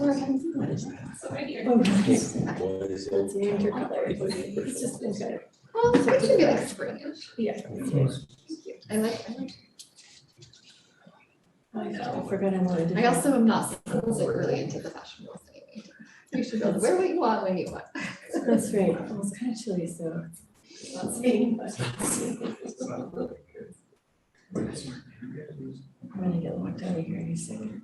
What is that? It's an intercolor. It's just okay. Well, it's supposed to be like springish. Yeah. I like. I forgot I wanted to. I also am not so really into the fashion rules anyway. You should go where you want when you want. That's right. It was kind of chilly, so. Not saying, but. I'm gonna get locked out of here in a second.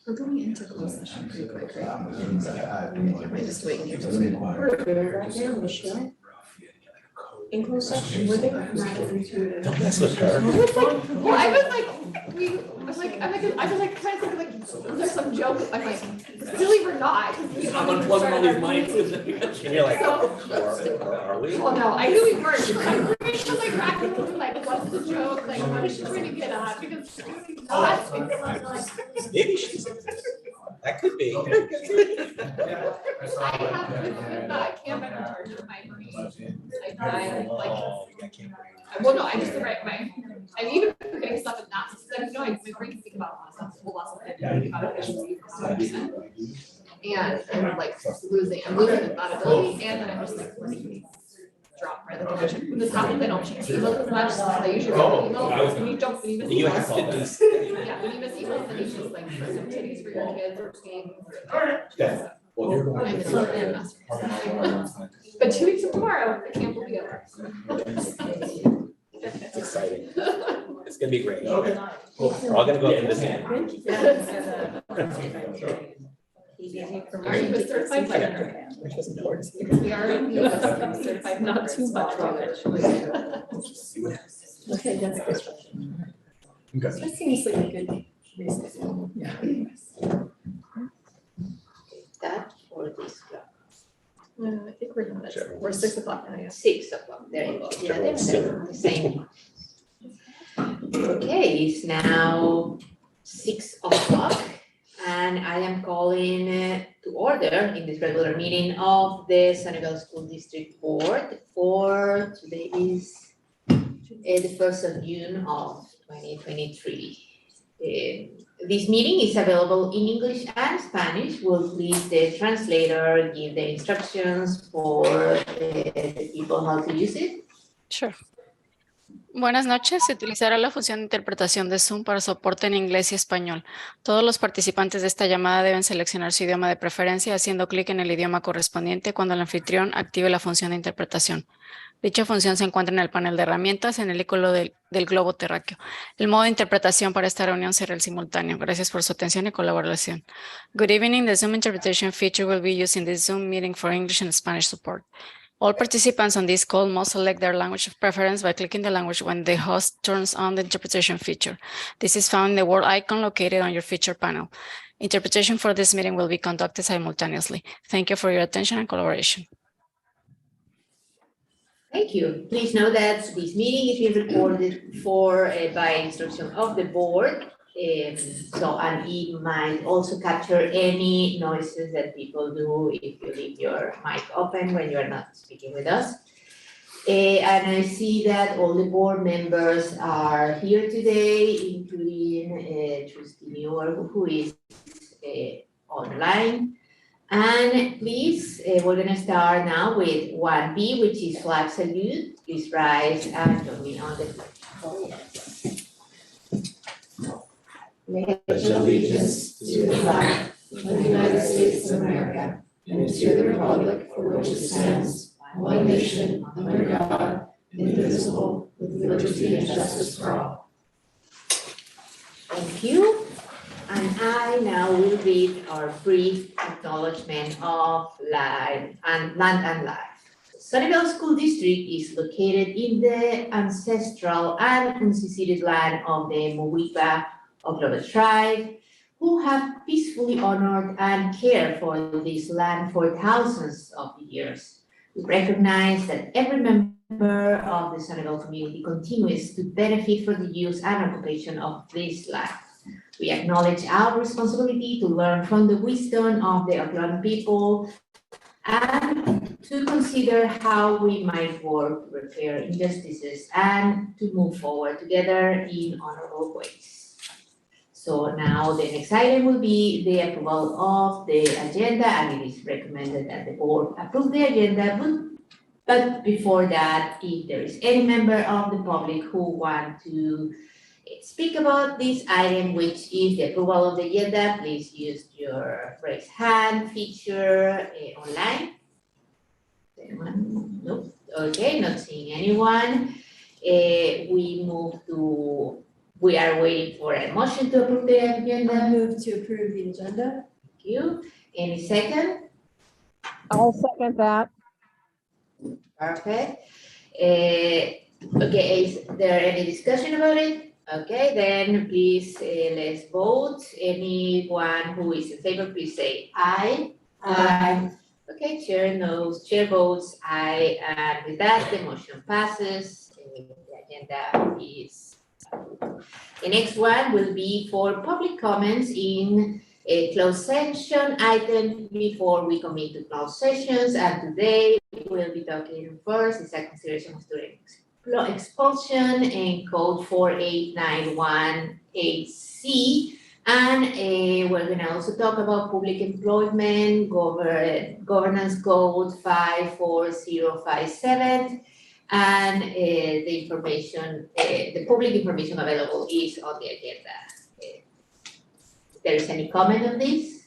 We're going into the closed session pretty quick, right? Am I just waiting here? Right now, Michelle. In closed session, were they? Don't mess with her. Well, I was like, I was like trying to think of like, is there some joke? I'm like, silly or not? I'm unplugging all these mics. And you're like, or are we? Well, no, I knew we weren't. I'm just like racking through like, what's the joke? Like, what is she trying to get at? Because she's not. Maybe she's, that could be. I can't remember charge of my brain. I like, Oh, I can't believe well, no, I just my, I'm even forgetting stuff and not, because I know my brain can think about a lot of stuff, a whole lot of stuff. And I'm like I'm losing the thought ability, and then I'm just like, drop right at the condition. When this happens, I don't check emails as much, so I usually get emails, when you don't, when you miss you emails. have to do this. Yeah, when you miss emails, then it's just like some activities for your kids or games. Yeah. Well, you're I miss them and masters. But 2 weeks from tomorrow, the camp will be over. It's exciting. It's gonna be great. Okay. We're all gonna go up in this hand. Are you a certified planner? We are certified, Not too much of it. Okay, that's good. That seems like a good reason. Yeah. That for this class. I think we're done. We're 6 o'clock now, yeah. 6 o'clock, there you go. Yeah, they're the same. Okay, it's now 6 o'clock and I am calling to order in this regular meeting of the Sunnyvale School District Board for today is the 1st of June of 2023. This meeting is available in English and Spanish. Will please the translator give the instructions for the people how to use it? Sure. Buenas noches. Se utilizará la función de interpretación de Zoom para soporte en inglés y español. Todos los participantes de esta llamada deben seleccionar su idioma de preferencia haciendo clic en el idioma correspondiente cuando el anfitrión active la función de interpretación. Dicha función se encuentra en el panel de herramientas en el icono del globo terráqueo. El modo de interpretación para esta reunión será el simultáneo. Gracias por su atención y colaboración. Good evening. The Zoom interpretation feature will be used in this Zoom meeting for English and Spanish support. All participants on this call must select their language of preference by clicking the language when the host turns on the interpretation feature. This is found in the word icon located on your feature panel. Interpretation for this meeting will be conducted simultaneously. Thank you for your attention and collaboration. Thank you. Please know that this meeting is being recorded by instruction of the board. And it might also capture any noises that people do if you leave your mic open when you are not speaking with us. And I see that all the board members are here today, including Trustee Muir, who is online. And please, we're gonna start now with 1B, which is flag salute. Please rise and join me on the flag. Pledge allegiance to the flag of the United States of America and to the republic for which it stands, one nation, under God, indivisible, with liberty and justice for all. Thank you. And I now will read our brief acknowledgement of land and life. Sunnyvale School District is located in the ancestral and unceded land of the Mowipa Oglala tribe, who have peacefully honored and cared for this land for thousands of years. We recognize that every member of the Sunnyvale community continues to benefit from the use and occupation of this land. We acknowledge our responsibility to learn from the wisdom of the Oglala people and to consider how we might work to repair injustices and to move forward together in honorable ways. So now the next item will be the approval of the agenda, and it is recommended that the board approve the agenda. But before that, if there is any member of the public who want to speak about this item, which is the approval of the agenda, please use your raise hand feature online. Anyone? Nope. Okay, not seeing anyone. We are waiting for a motion to approve the I agenda. move to approve the agenda. Thank you. Any second? I'll second that. Perfect. Okay, is there any discussion about it? Okay, then please, let's vote. Anyone who is in favor, please say aye. Aye. Okay, chair knows, chair votes aye, and with that, the motion passes. The agenda is approved. The next one will be for public comments in a closed session item before we commit to closed sessions. And today we'll be talking first is a consideration of student expulsion in code 48918C. And we're gonna also talk about public employment, governance code 54057. And the information, the public information available is on the agenda. If there is any comment on this,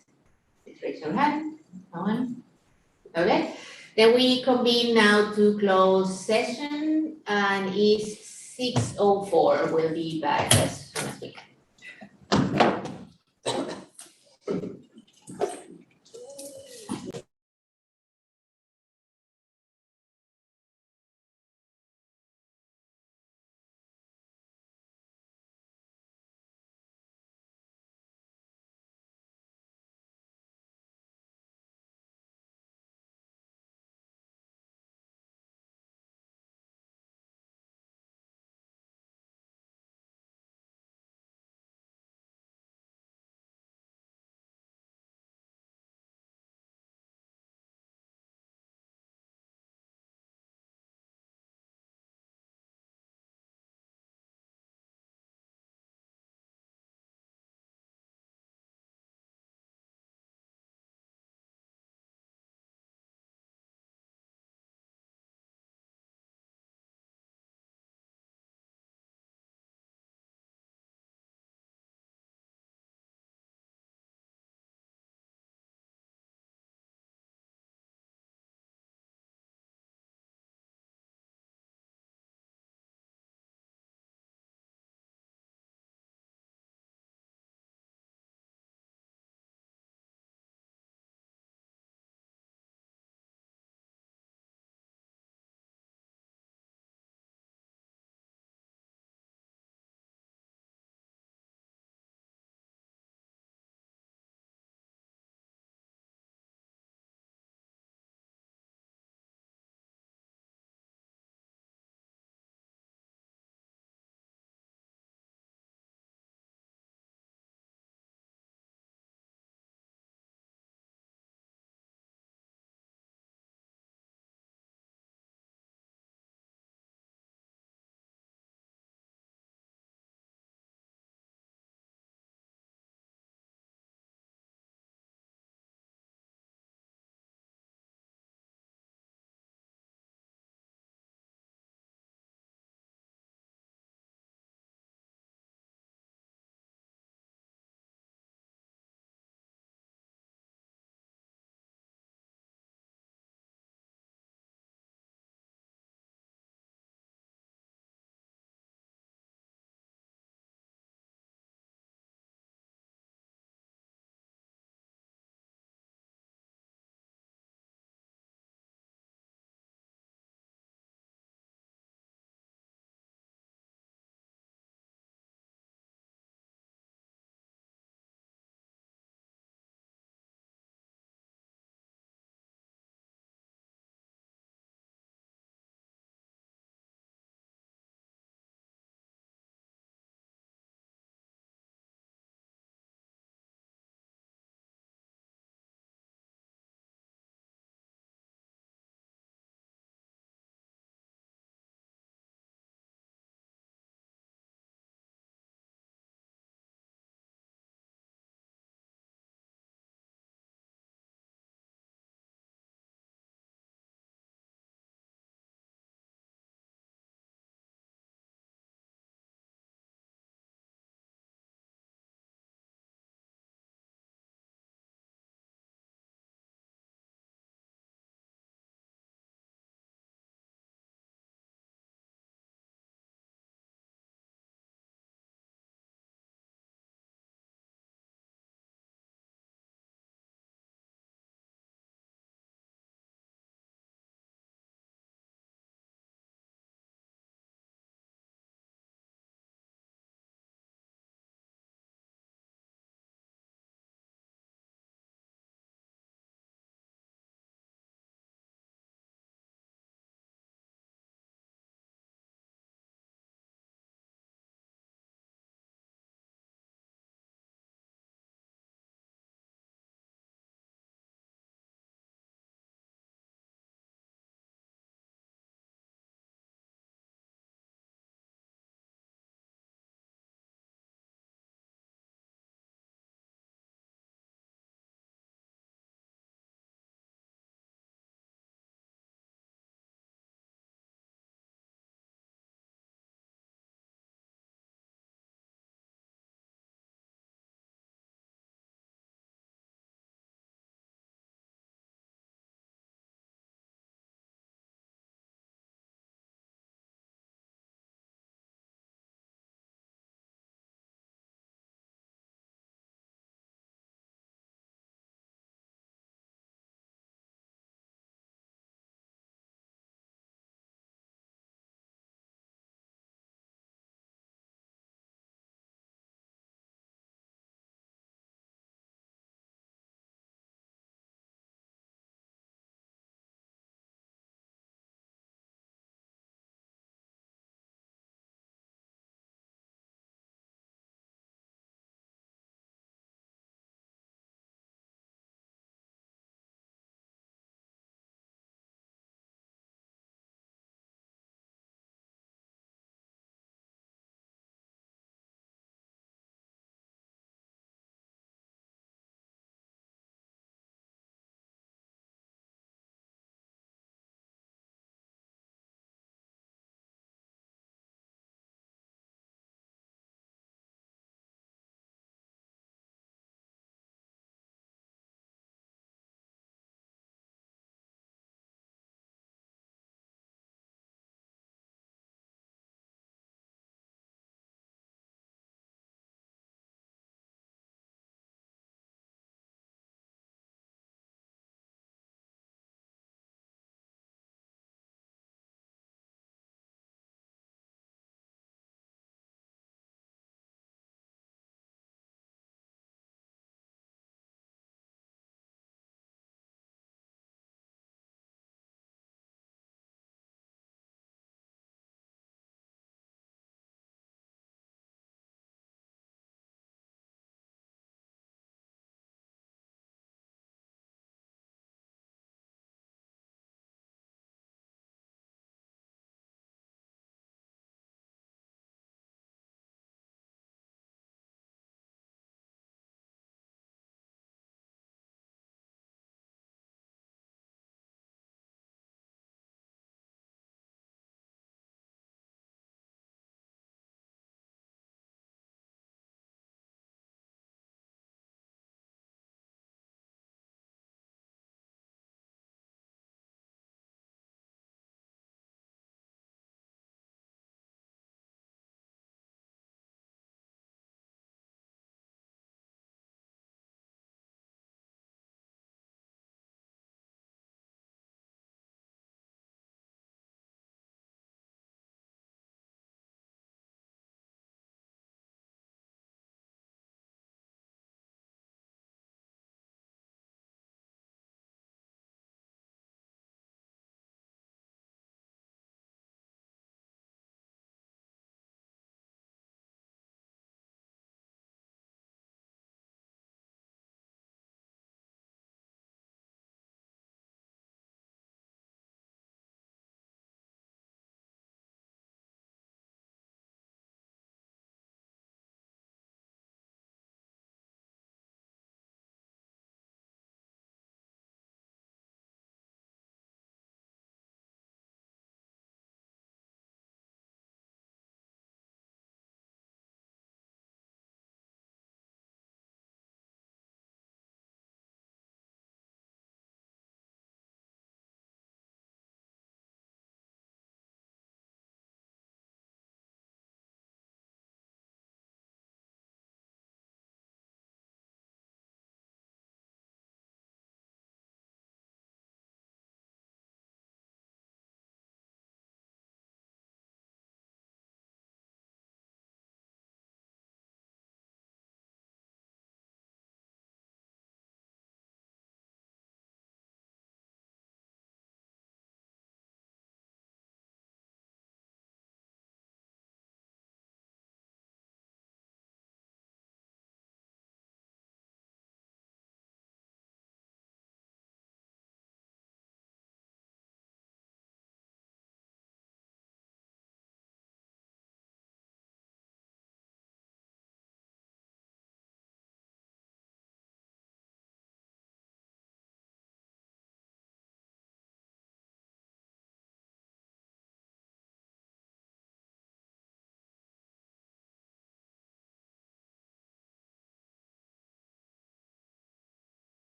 please raise your hand. No one? Okay, then we convene now to close session, and it's 6:04. We'll be back as soon as we can.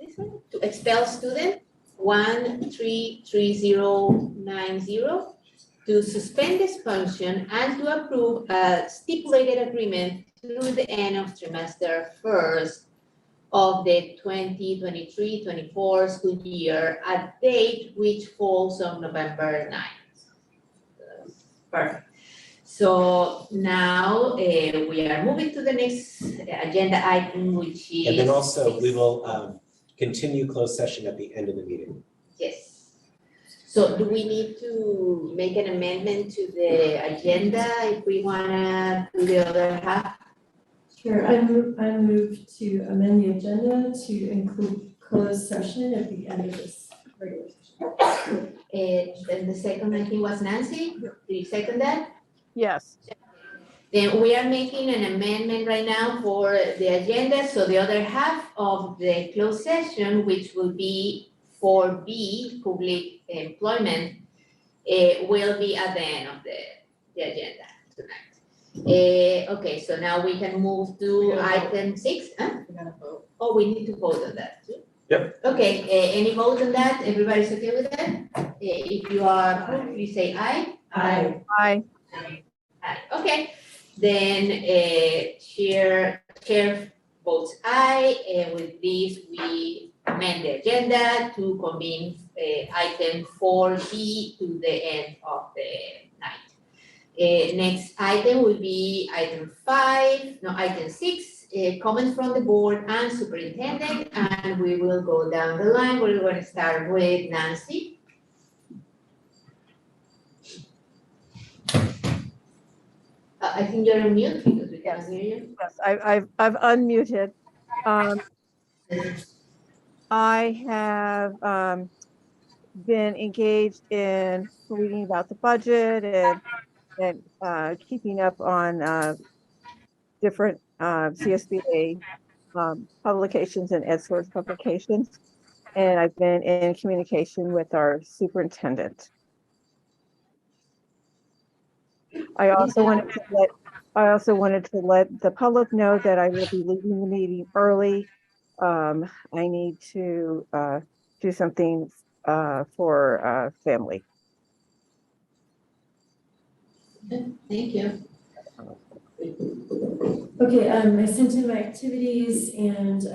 this one, to expel student 133090, to suspend the expulsion and to approve a stipulated agreement through the end of trimester first of the 2023-24 school year, a date which falls on November 9th. Perfect. So now we are moving to the next agenda item, which is. And then also, we will continue closed session at the end of the meeting. Yes. So do we need to make an amendment to the agenda if we wanna do the other half? Sure, I move to amend the agenda to include closed session at the end of this regular session. And then the second, I think, was Nancy. Do you second that? Yes. Then we are making an amendment right now for the agenda, so the other half of the closed session, which will be 4B, public employment, will be at the end of the agenda tonight. Okay, so now we can move to item 6, huh? We're gonna vote. Oh, we need to vote on that too? Yep. Okay, any vote on that? Everybody's okay with that? If you are, please say aye. Aye. Aye. Aye. Okay, then chair votes aye, and with this, we amend the agenda to convene item 4B to the end of the night. Next item will be item 6, comments from the board and superintendent, and we will go down the line. We're going to start with Nancy. I think you're on mute because we can't hear you. Yes, I've unmuted. I have been engaged in reading about the budget and keeping up on different CSBA publications and EdSource publications. And I've been in communication with our superintendent. I also wanted to let the public know that I will be leaving the meeting early. I need to do something for family. Thank you. Okay, I sent in my activities and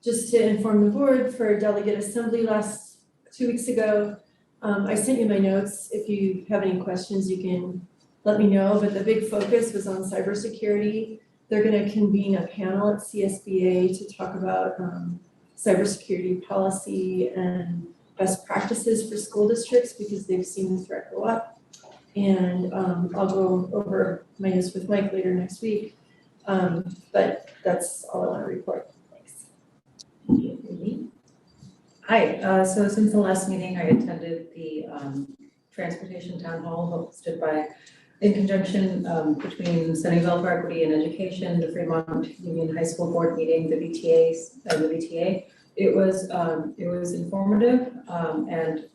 just to inform the board for delegate assembly 2 weeks ago, I sent you my notes. If you have any questions, you can let me know, but the big focus was on cybersecurity. They're gonna convene a panel at CSBA to talk about cybersecurity policy and best practices for school districts because they've seen the threat go up. And I'll go over my notes with Mike later next week. But that's all I want to report. Thanks. Hi, so since the last meeting, I attended the transportation town hall hosted in conjunction between Sunnyvale for Equity and Education, the Fremont Union High School Board meeting, the VTAs, and the VTA. It was informative and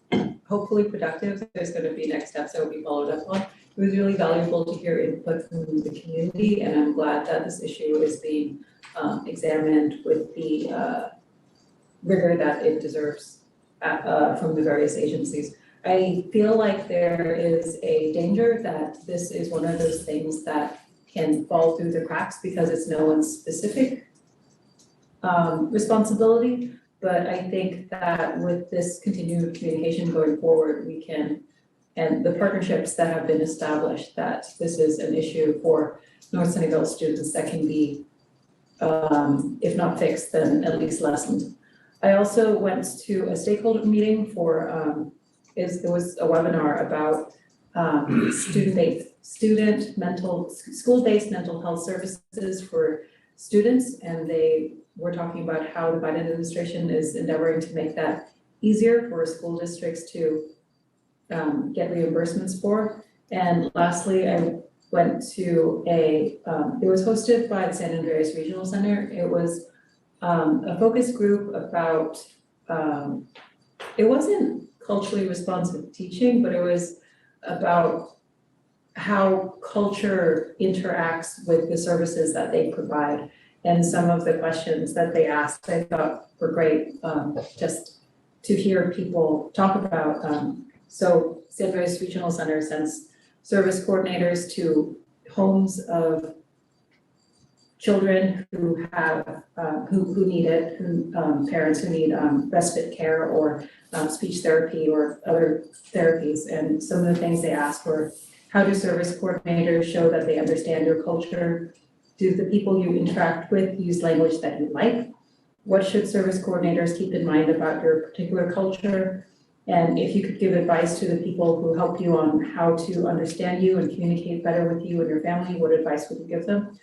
hopefully productive. There's going to be next steps that will be followed up on. It was really valuable to hear input from the community, and I'm glad that this issue is being examined with the rigor that it deserves from the various agencies. I feel like there is a danger that this is one of those things that can fall through the cracks because it's no one's specific responsibility. But I think that with this continued communication going forward, we can, and the partnerships that have been established, that this is an issue for North Sunnyvale students that can be, if not fixed, then at least lessened. I also went to a stakeholder meeting for, there was a webinar about school-based mental health services for students, and they were talking about how the Biden administration is endeavoring to make that easier for school districts to get reimbursements for. And lastly, I went to it was hosted by the San Andreas Regional Center. It was a focus group about, it wasn't culturally responsive teaching, but it was about how culture interacts with the services that they provide. And some of the questions that they asked, I thought were great, just to hear people talk about. So San Andreas Regional Center sends service coordinators to homes of children who have, who need it, parents who need respite care or speech therapy or other therapies. And some of the things they asked were, how do service coordinators show that they understand your culture? Do the people you interact with use language that you like? What should service coordinators keep in mind about your particular culture? And if you could give advice to the people who help you on how to understand you and communicate better with you and your family, what advice would you give them?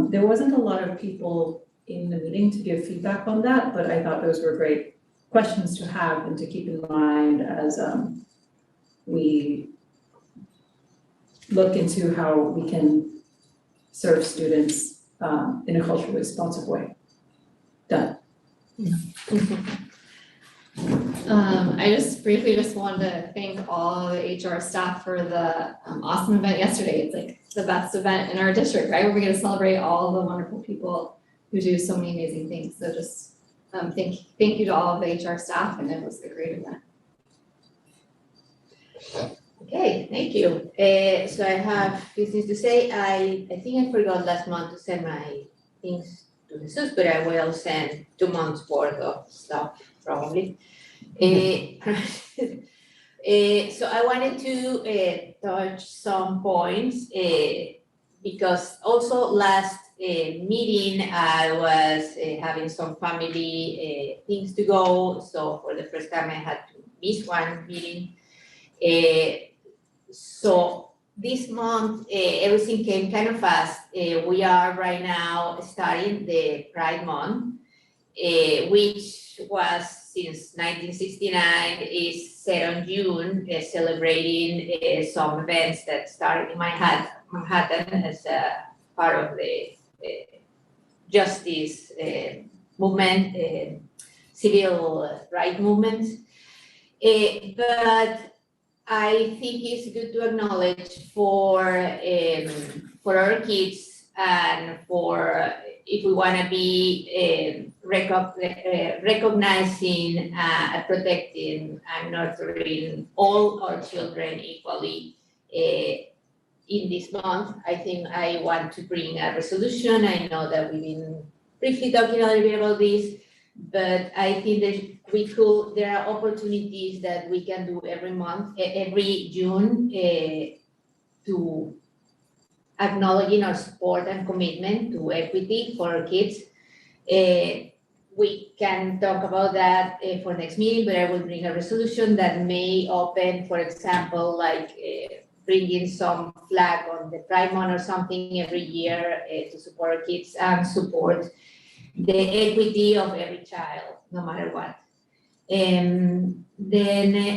There wasn't a lot of people in the meeting to give feedback on that, but I thought those were great questions to have and to keep in mind as we look into how we can serve students in a culturally responsive way. Done. I just briefly wanted to thank all the HR staff for the awesome event yesterday. It's like the best event in our district, right? Where we get to celebrate all the wonderful people who do so many amazing things. So just thank you to all of the HR staff, and it was a great event. Okay, thank you. So I have a few things to say. I think I forgot last month to send my things to Jesus, but I will send 2 months worth of stuff probably. So I wanted to touch some points because also last meeting I was having some family things to go. So for the first time I had to miss one meeting. So this month, everything came kind of fast. We are right now starting the Pride Month, which was since 1969, is set on June, celebrating some events that started in Manhattan as a part of the justice movement, civil rights movement. But I think it's good to acknowledge for our kids and for if we want to be recognizing and protecting and nurturing all our children equally in this month. I think I want to bring a resolution. I know that we've been briefly talking a little bit about this, but I think that there are opportunities that we can do every month, every June, to acknowledging our support and commitment to equity for our kids. We can talk about that for next meeting, but I will bring a resolution that may open, for example, like bringing some flag on the Pride Month or something every year to support our kids and support the equity of every child, no matter what. Then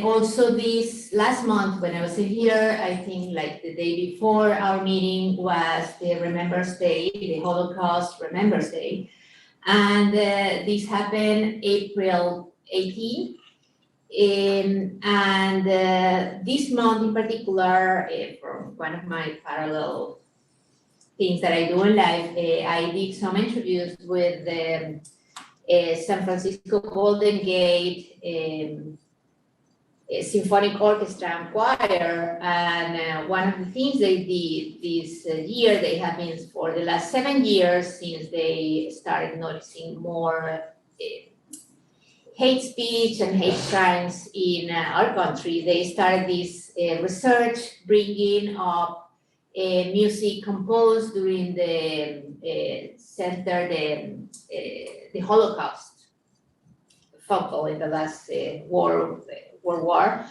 also this last month when I was here, I think like the day before our meeting was the Remembrance Day, the Holocaust Remembrance Day. And this happened April 18. And this month in particular, from one of my parallel things that I do in life, I did some interviews with the San Francisco Golden Gate Symphonic Orchestra and Choir, and one of the things they did this year, they have been for the last 7 years since they started noticing more hate speech and hate crimes in our country. They started this research bringing up music composed during the the Holocaust focal in the last World War,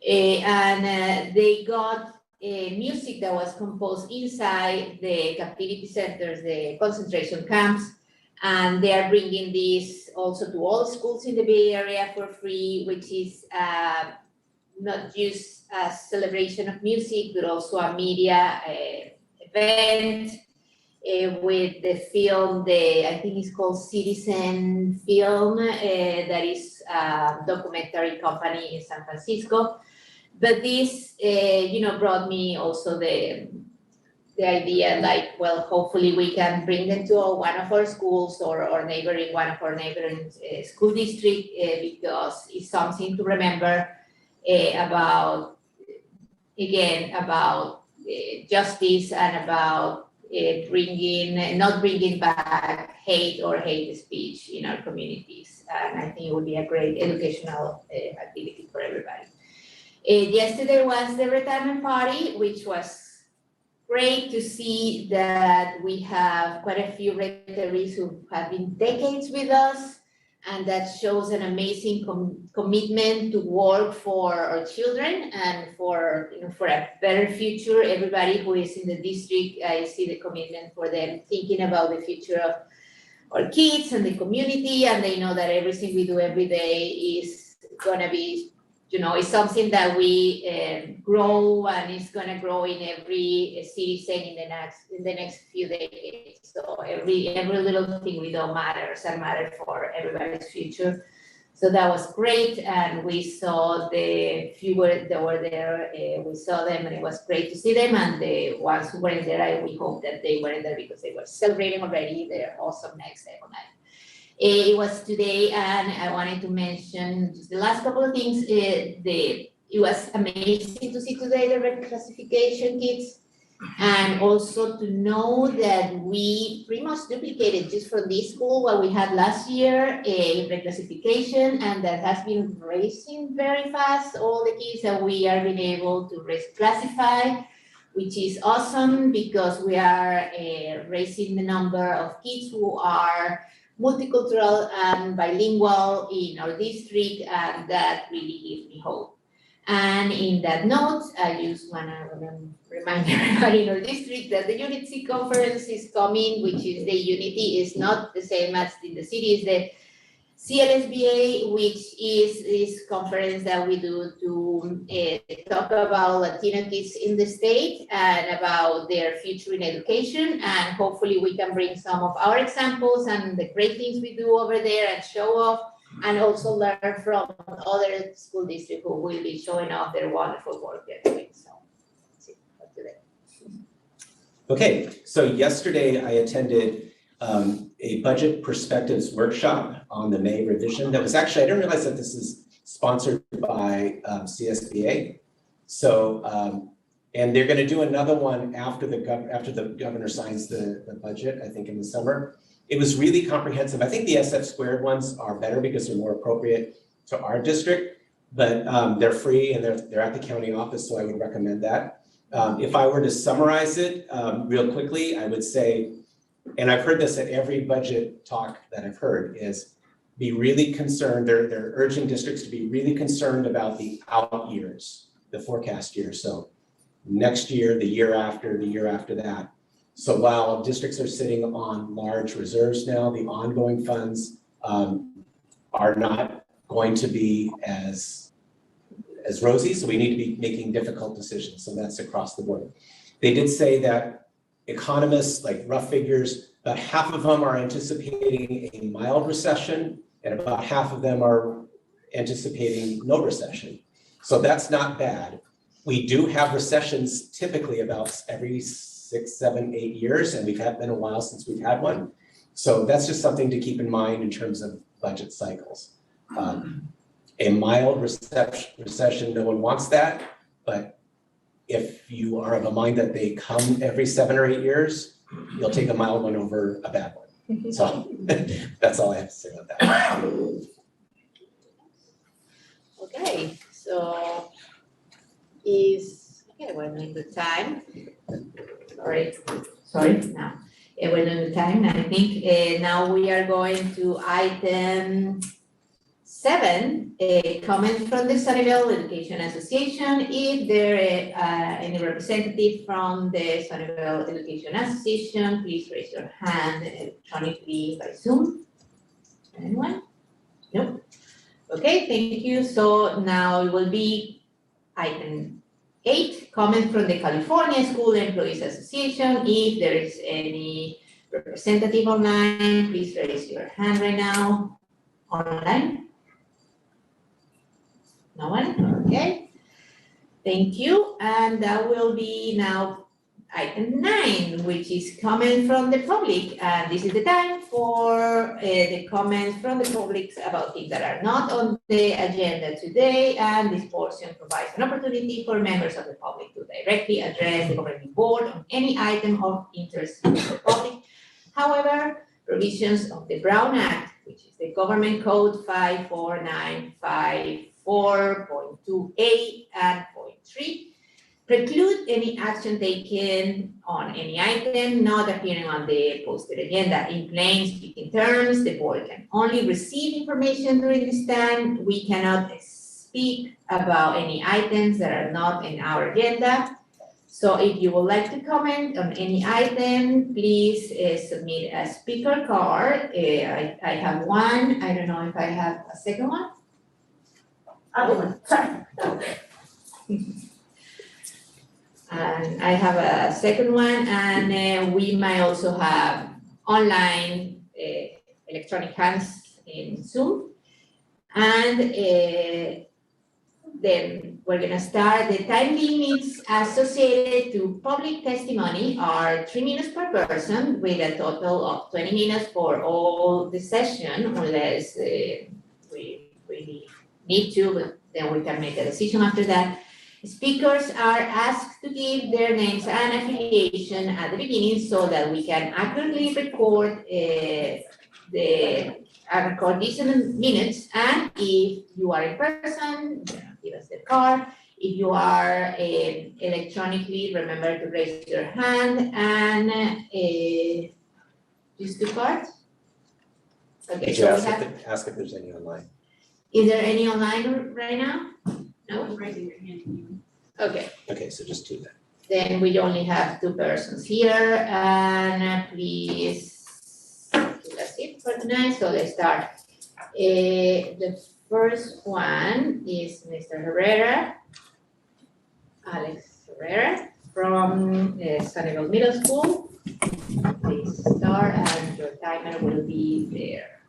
and they got music that was composed inside the captivity centers, the concentration camps, and they are bringing this also to all schools in the Bay Area for free, which is not just a celebration of music, but also a media event with the film, I think it's called Citizen Film, that is a documentary company in San Francisco. But this, brought me also the the idea like, well, hopefully we can bring them to one of our schools or one of our neighboring school district because it's something to remember about, again, about justice and about not bringing back hate or hate speech in our communities. And I think it would be a great educational activity for everybody. Yesterday was the retirement party, which was great to see that we have quite a few retirees who have been decades with us, and that shows an amazing commitment to work for our children and for a better future. Everybody who is in the district, I see the commitment for them, thinking about the future of our kids and the community, and they know that everything we do every day is gonna be, it's something that we grow, and it's gonna grow in every citizen in the next few decades. So every little thing we do matters and matter for everybody's future. So that was great, and we saw the few that were there. We saw them, and it was great to see them. And the ones who weren't there, we hope that they weren't there because they were celebrating already. They're awesome next day on that. It was today, and I wanted to mention just the last couple of things. It was amazing to see today the reclassification kits, and also to know that we pretty much duplicated just from this school what we had last year, a reclassification, and that has been raising very fast all the kids that we are being able to reclassify, which is awesome because we are raising the number of kids who are multicultural and bilingual in our district, and that really gives me hope. And in that note, I just want to remind everybody in our district that the Unity Conference is coming, which is the Unity is not the same as in the city, is the CLSBA, which is this conference that we do to talk about Latino kids in the state and about their future in education. And hopefully we can bring some of our examples and the great things we do over there and show off, and also learn from other school districts who will be showing off their wonderful work they're doing. So that's it for today. Okay, so yesterday I attended a budget perspectives workshop on the May revision. That was actually, I didn't realize that this is sponsored by CSBA. So, and they're gonna do another one after the governor signs the budget, I think in the summer. It was really comprehensive. I think the SF squared ones are better because they're more appropriate to our district, but they're free and they're at the county office, so I would recommend that. If I were to summarize it real quickly, I would say, and I've heard this at every budget talk that I've heard, is be really concerned. They're urging districts to be really concerned about the out years, the forecast years. So next year, the year after that. So while districts are sitting on large reserves now, the ongoing funds are not going to be as rosy. So we need to be making difficult decisions. So that's across the board. They did say that economists, like rough figures, about half of them are anticipating a mild recession, and about half of them are anticipating no recession. So that's not bad. We do have recessions typically about every 6, 7, 8 years, and been a while since we've had one. So that's just something to keep in mind in terms of budget cycles. A mild recession, no one wants that, but if you are of a mind that they come every 7 or 8 years, you'll take a mild one over a bad one. So that's all I have to say about that. Okay, so we're in the time. Sorry, now. We're in the time, and I think now we are going to item 7, a comment from the Sunnyvale Education Association. If there are any representative from the Sunnyvale Education Association, please raise your hand electronically by Zoom. Anyone? Nope. Okay, thank you. So now it will be item 8, comment from the California School Employees Association. If there is any representative online, please raise your hand right now. Online? No one? Okay. Thank you. And that will be now item 9, which is comment from the public. And this is the time for the comments from the public about things that are not on the agenda today. And this portion provides an opportunity for members of the public to directly address the governing board on any item of interest to the public. However, provisions of the Brown Act, which is the Government Code 54954.2a and .3, preclude any action taken on any item not appearing on the posted agenda. In plain speaking terms, the board can only receive information during this time. We cannot speak about any items that are not in our agenda. So if you would like to comment on any item, please submit a speaker card. I have one. I don't know if I have a second one. Other one, sorry. Okay. And I have a second one, and we might also have online electronic hands in Zoom. And then we're gonna start. The time limits associated to public testimony are 3 minutes per person, with a total of 20 minutes for all the session, unless we really need to, but then we can make a decision after that. Speakers are asked to give their names and affiliation at the beginning so that we can accurately record these in minutes. And if you are in person, give us the card. If you are electronically, remember to raise your hand and use the card. Okay, so we have. Ask if there's any online. Is there any online right now? No? Okay. Okay, so just 2 then. Then we only have 2 persons here, and please, that's it for tonight, so let's start. The first one is Mr. Herrera, Alex Herrera from Sunnyvale Middle School. Please start, and your timer will be there.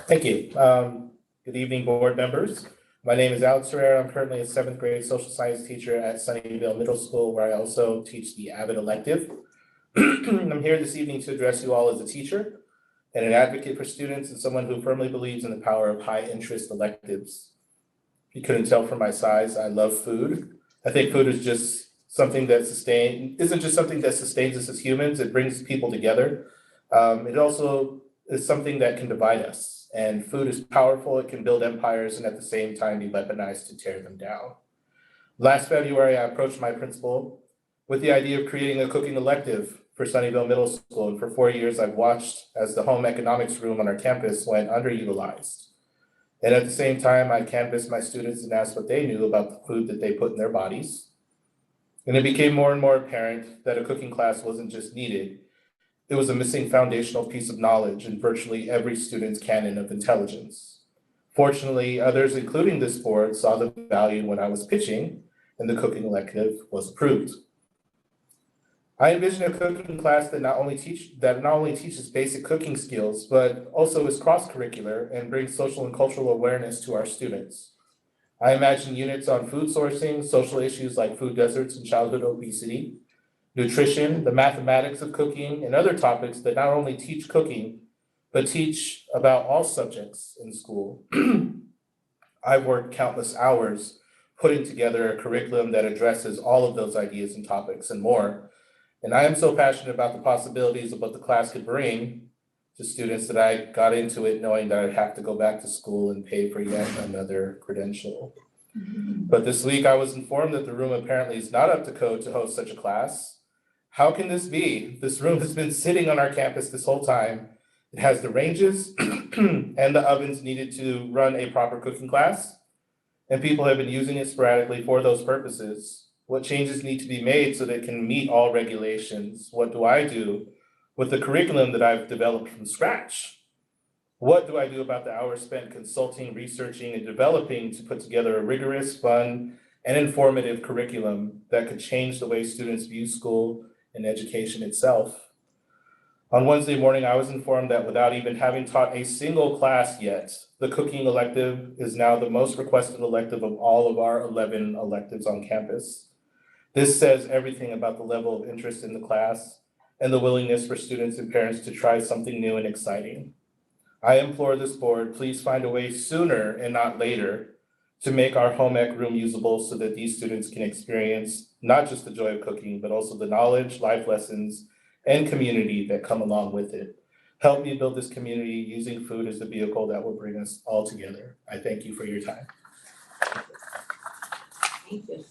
Thank you. Good evening, board members. My name is Alex Herrera. I'm currently a 7th grade social science teacher at Sunnyvale Middle School, where I also teach the AVID elective. I'm here this evening to address you all as a teacher and an advocate for students and someone who firmly believes in the power of high interest electives. If you couldn't tell from my size, I love food. I think food is just something that isn't just something that sustains us as humans. It brings people together. It also is something that can divide us. And food is powerful. It can build empires and at the same time be weaponized to tear them down. Last February, I approached my principal with the idea of creating a cooking elective for Sunnyvale Middle School. And for 4 years, I've watched as the home economics room on our campus went underutilized. And at the same time, I canvassed my students and asked what they knew about the food that they put in their bodies. And it became more and more apparent that a cooking class wasn't just needed. It was a missing foundational piece of knowledge in virtually every student's canon of intelligence. Fortunately, others, including this board, saw the value in what I was pitching, and the cooking elective was approved. I envision a cooking class that not only teaches basic cooking skills, but also is cross-curricular and brings social and cultural awareness to our students. I imagine units on food sourcing, social issues like food deserts and childhood obesity, nutrition, the mathematics of cooking, and other topics that not only teach cooking, but teach about all subjects in school. I've worked countless hours putting together a curriculum that addresses all of those ideas and topics and more. And I am so passionate about the possibilities of what the class could bring to students that I got into it knowing that I'd have to go back to school and pay for yet another credential. But this week I was informed that the room apparently is not up to code to host such a class. How can this be? This room has been sitting on our campus this whole time. It has the ranges and the ovens needed to run a proper cooking class, and people have been using it sporadically for those purposes. What changes need to be made so that it can meet all regulations? What do I do with the curriculum that I've developed from scratch? What do I do about the hours spent consulting, researching, and developing to put together a rigorous, fun, and informative curriculum that could change the way students view school and education itself? On Wednesday morning, I was informed that without even having taught a single class yet, the cooking elective is now the most requested elective of all of our 11 electives on campus. This says everything about the level of interest in the class and the willingness for students and parents to try something new and exciting. I implore this board, please find a way sooner and not later to make our home ec room usable so that these students can experience not just the joy of cooking, but also the knowledge, life lessons, and community that come along with it. Help me build this community using food as the vehicle that will bring us all together. I thank you for your time. Thank you.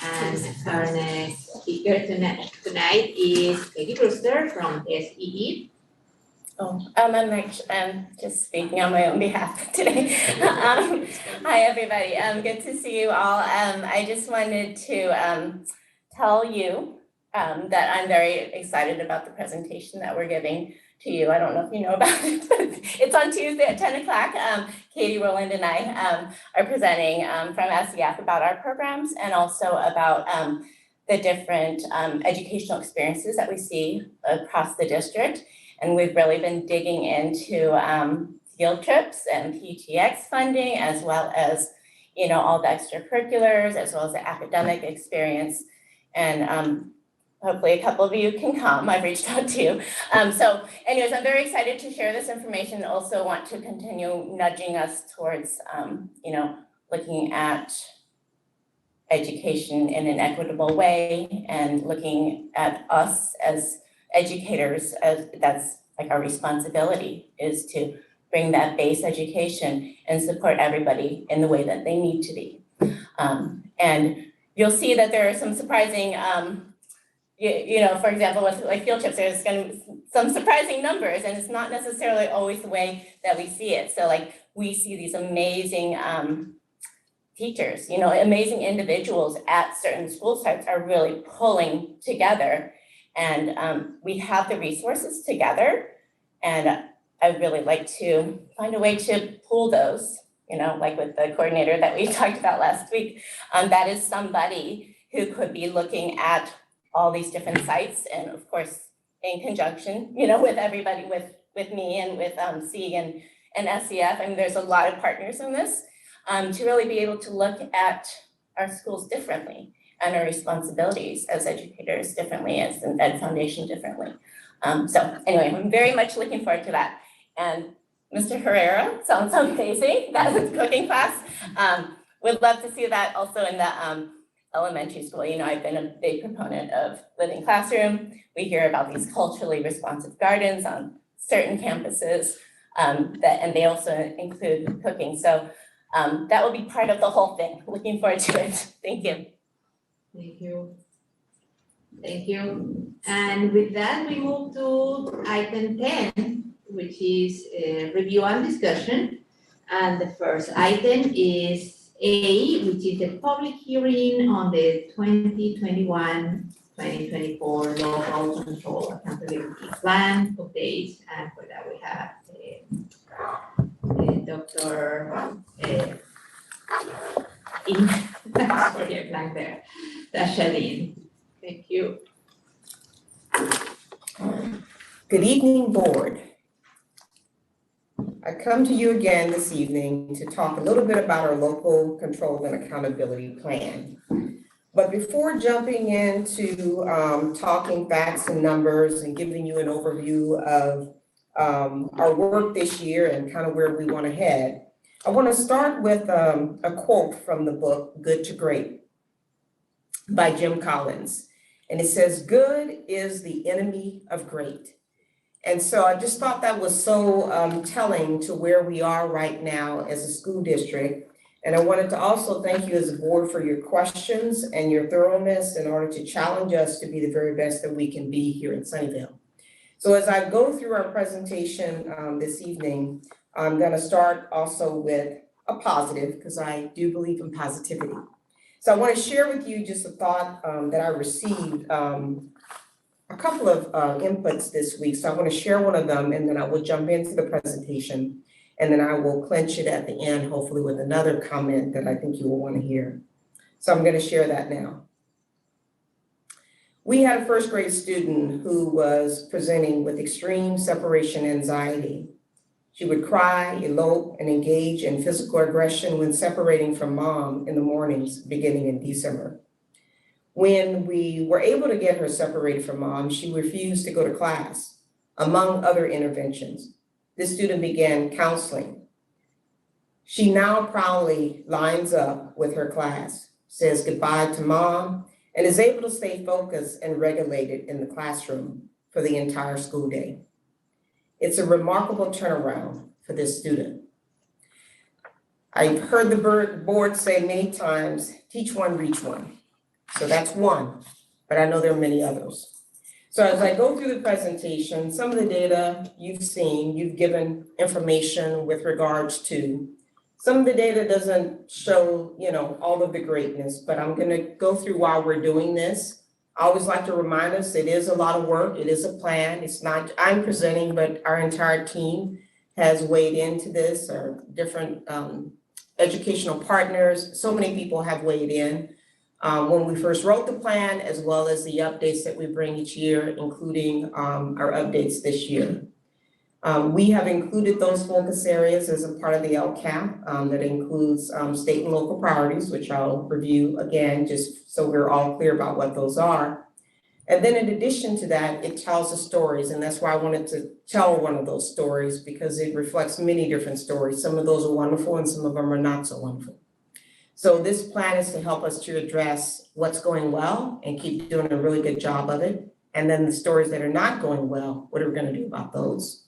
And our next speaker tonight is Katie Brewster from SEE. I'm just speaking on my own behalf today. Hi, everybody. Good to see you all. I just wanted to tell you that I'm very excited about the presentation that we're giving to you. I don't know if you know about it, but it's on Tuesday at 10 o'clock. Katie Rowland and I are presenting from SEF about our programs and also about the different educational experiences that we see across the district. And we've really been digging into field trips and PTX funding, as well as, all the extracurriculars, as well as the academic experience. And hopefully a couple of you can come. I've reached out to you. So anyways, I'm very excited to share this information. Also want to continue nudging us towards, looking at education in an equitable way and looking at us as educators, as that's like our responsibility is to bring that base education and support everybody in the way that they need to be. And you'll see that there are some surprising, for example, with like field trips, there's going to be some surprising numbers, and it's not necessarily always the way that we see it. So like we see these amazing teachers, amazing individuals at certain school sites are really pulling together. And we have the resources together, and I'd really like to find a way to pool those, like with the coordinator that we talked about last week. That is somebody who could be looking at all these different sites, and of course, in conjunction, with everybody, with me and with C and SEF. I mean, there's a lot of partners in this to really be able to look at our schools differently and our responsibilities as educators differently, as an Ed Foundation differently. So anyway, I'm very much looking forward to that. And Mr. Herrera, sounds amazing, that was cooking class. Would love to see that also in the elementary school. I've been a big proponent of living classroom. We hear about these culturally responsive gardens on certain campuses, and they also include cooking. So that will be part of the whole thing. Looking forward to it. Thank you. Thank you. Thank you. And with that, we move to item 10, which is review and discussion. And the first item is A, which is the public hearing on the 2021-2024 local control accountability plan updates. And for that, we have Dr. Sorry, I'm blank there. Dashalin. Thank you. Good evening, board. I come to you again this evening to talk a little bit about our local control and accountability plan. But before jumping into talking facts and numbers and giving you an overview of our work this year and kind of where we want to head, I want to start with a quote from the book, Good to Great, by Jim Collins. And it says, "Good is the enemy of great." And so I just thought that was so telling to where we are right now as a school district. And I wanted to also thank you as a board for your questions and your thoroughness in order to challenge us to be the very best that we can be here in Sunnyvale. So as I go through our presentation this evening, I'm going to start also with a positive, because I do believe in positivity. So I want to share with you just a thought that I received a couple of inputs this week. So I want to share one of them, and then I will jump into the presentation, and then I will clinch it at the end, hopefully with another comment that I think you will want to hear. So I'm going to share that now. We had a first grade student who was presenting with extreme separation anxiety. She would cry, elope, and engage in physical aggression when separating from mom in the mornings beginning in December. When we were able to get her separated from mom, she refused to go to class, among other interventions. This student began counseling. She now proudly lines up with her class, says goodbye to mom, and is able to stay focused and regulated in the classroom for the entire school day. It's a remarkable turnaround for this student. I've heard the board say many times, teach one, reach one. So that's one, but I know there are many others. So as I go through the presentation, some of the data you've seen, you've given information with regards to. Some of the data doesn't show, all of the greatness, but I'm gonna go through why we're doing this. I always like to remind us, it is a lot of work, it is a plan. It's not, I'm presenting, but our entire team has weighed into this, or different educational partners. So many people have weighed in. When we first wrote the plan, as well as the updates that we bring each year, including our updates this year. We have included those focus areas as a part of the LCAP that includes state and local priorities, which I'll review again, just so we're all clear about what those are. And then in addition to that, it tells the stories, and that's why I wanted to tell one of those stories, because it reflects many different stories. Some of those are wonderful and some of them are not so wonderful. So this plan is to help us to address what's going well and keep doing a really good job of it. And then the stories that are not going well, what are we going to do about those?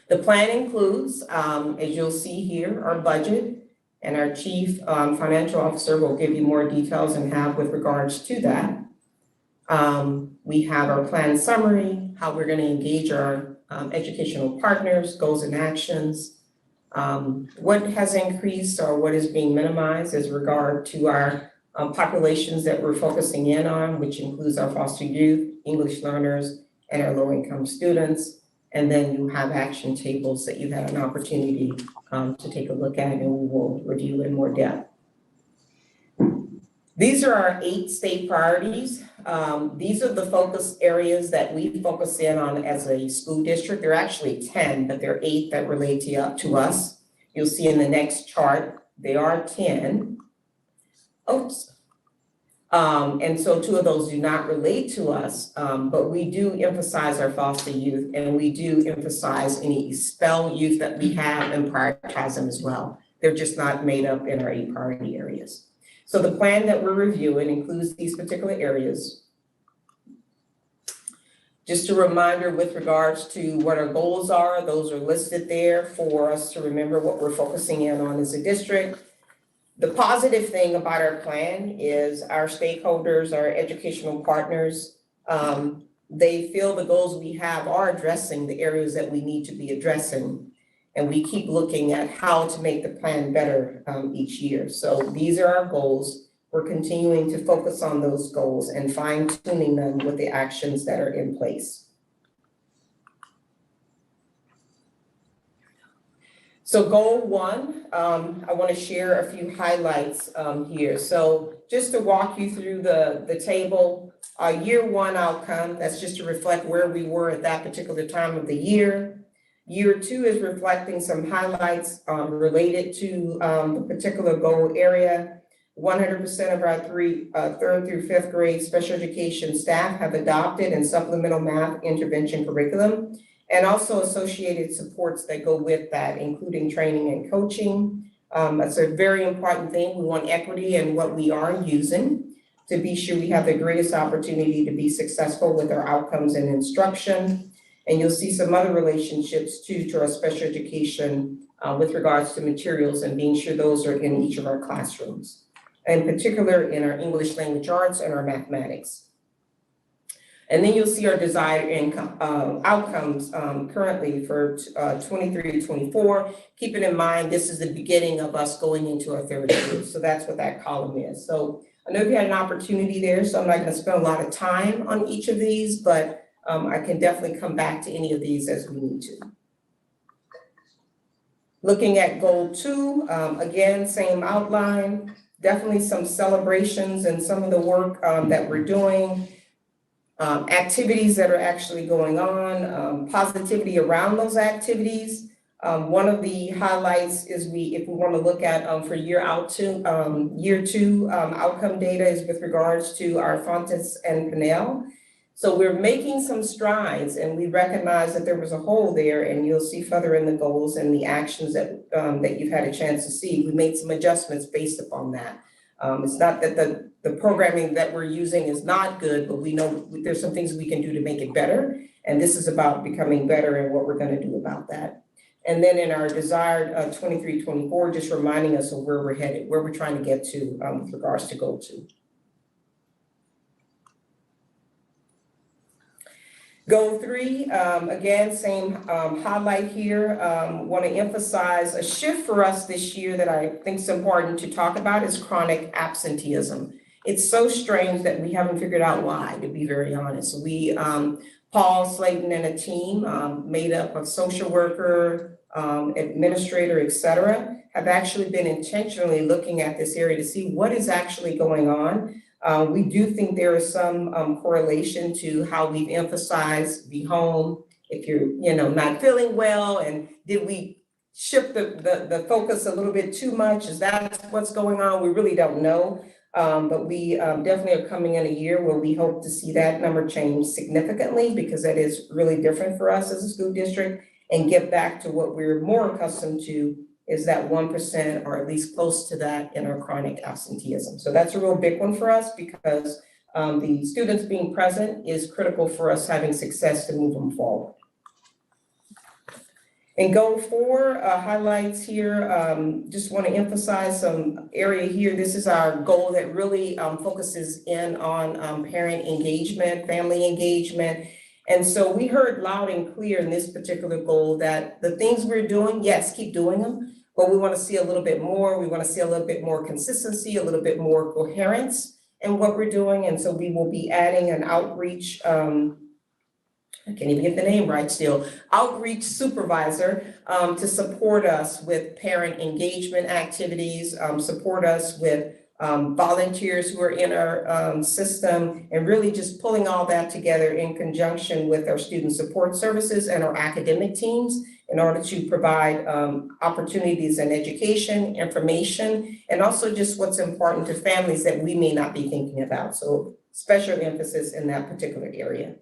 The plan includes, as you'll see here, our budget, and our chief financial officer will give you more details and have with regards to that. We have our plan summary, how we're going to engage our educational partners, goals and actions, what has increased or what is being minimized as regard to our populations that we're focusing in on, which includes our foster youth, English learners, and our low-income students. And then you have action tables that you had an opportunity to take a look at, and we will review in more depth. These are our 8 state priorities. These are the focus areas that we focus in on as a school district. There are actually 10, but there are 8 that relate to us. You'll see in the next chart, there are 10. Oops. And so 2 of those do not relate to us, but we do emphasize our foster youth, and we do emphasize any expelled youth that we have and prioritize them as well. They're just not made up in our 8 priority areas. So the plan that we're reviewing includes these particular areas. Just a reminder with regards to what our goals are, those are listed there for us to remember what we're focusing in on as a district. The positive thing about our plan is our stakeholders, our educational partners, they feel the goals we have are addressing the areas that we need to be addressing. And we keep looking at how to make the plan better each year. So these are our goals. We're continuing to focus on those goals and fine-tuning them with the actions that are in place. So goal 1, I want to share a few highlights here. So just to walk you through the table, year 1 outcome, that's just to reflect where we were at that particular time of the year. Year 2 is reflecting some highlights related to the particular goal area. 100% of our 3rd through 5th grade special education staff have adopted and supplemental math intervention curriculum, and also associated supports that go with that, including training and coaching. That's a very important thing. We want equity in what we are using to be sure we have the greatest opportunity to be successful with our outcomes and instruction. And you'll see some other relationships too to our special education with regards to materials and being sure those are in each of our classrooms, in particular in our English language arts and our mathematics. And then you'll see our desired outcomes currently for 23-24. Keeping in mind, this is the beginning of us going into our 3rd year. So that's what that column is. So I know you had an opportunity there, so I'm not going to spend a lot of time on each of these, but I can definitely come back to any of these as we need to. Looking at goal 2, again, same outline, definitely some celebrations and some of the work that we're doing. Activities that are actually going on, positivity around those activities, One of the highlights is if we want to look at for year two outcome data is with regards to our Fontes and Pinnell. So we're making some strides, and we recognize that there was a hole there, and you'll see further in the goals and the actions that that you've had a chance to see. We made some adjustments based upon that. It's not that the programming that we're using is not good, but we know there's some things we can do to make it better. And this is about becoming better and what we're going to do about that. And then in our desired 23-24, just reminding us of where we're headed, where we're trying to get to with regards to goal 2. Goal 3, again, same highlight here. Want to emphasize a shift for us this year that I think is important to talk about is chronic absenteeism. It's so strange that we haven't figured out why, to be very honest. We, Paul Slayton and a team made up of social worker, administrator, et cetera, have actually been intentionally looking at this area to see what is actually going on. We do think there is some correlation to how we've emphasized be home if you're not feeling well, and did we shift the focus a little bit too much? Is that what's going on? We really don't know. But we definitely are coming in a year where we hope to see that number change significantly, because that is really different for us as a school district, and get back to what we're more accustomed to is that 1% or at least close to that in our chronic absenteeism. So that's a real big one for us, because the students being present is critical for us having success to move them forward. And goal 4 highlights here, just want to emphasize some area here. This is our goal that really focuses in on parent engagement, family engagement. And so we heard loud and clear in this particular goal that the things we're doing, yes, keep doing them, but we want to see a little bit more. We want to see a little bit more consistency, a little bit more coherence in what we're doing. And so we will be adding an outreach, I can't even get the name right still, outreach supervisor to support us with parent engagement activities, support us with volunteers who are in our system, and really just pulling all that together in conjunction with our student support services and our academic teams in order to provide opportunities in education, information, and also just what's important to families that we may not be thinking about. So special emphasis in that particular area.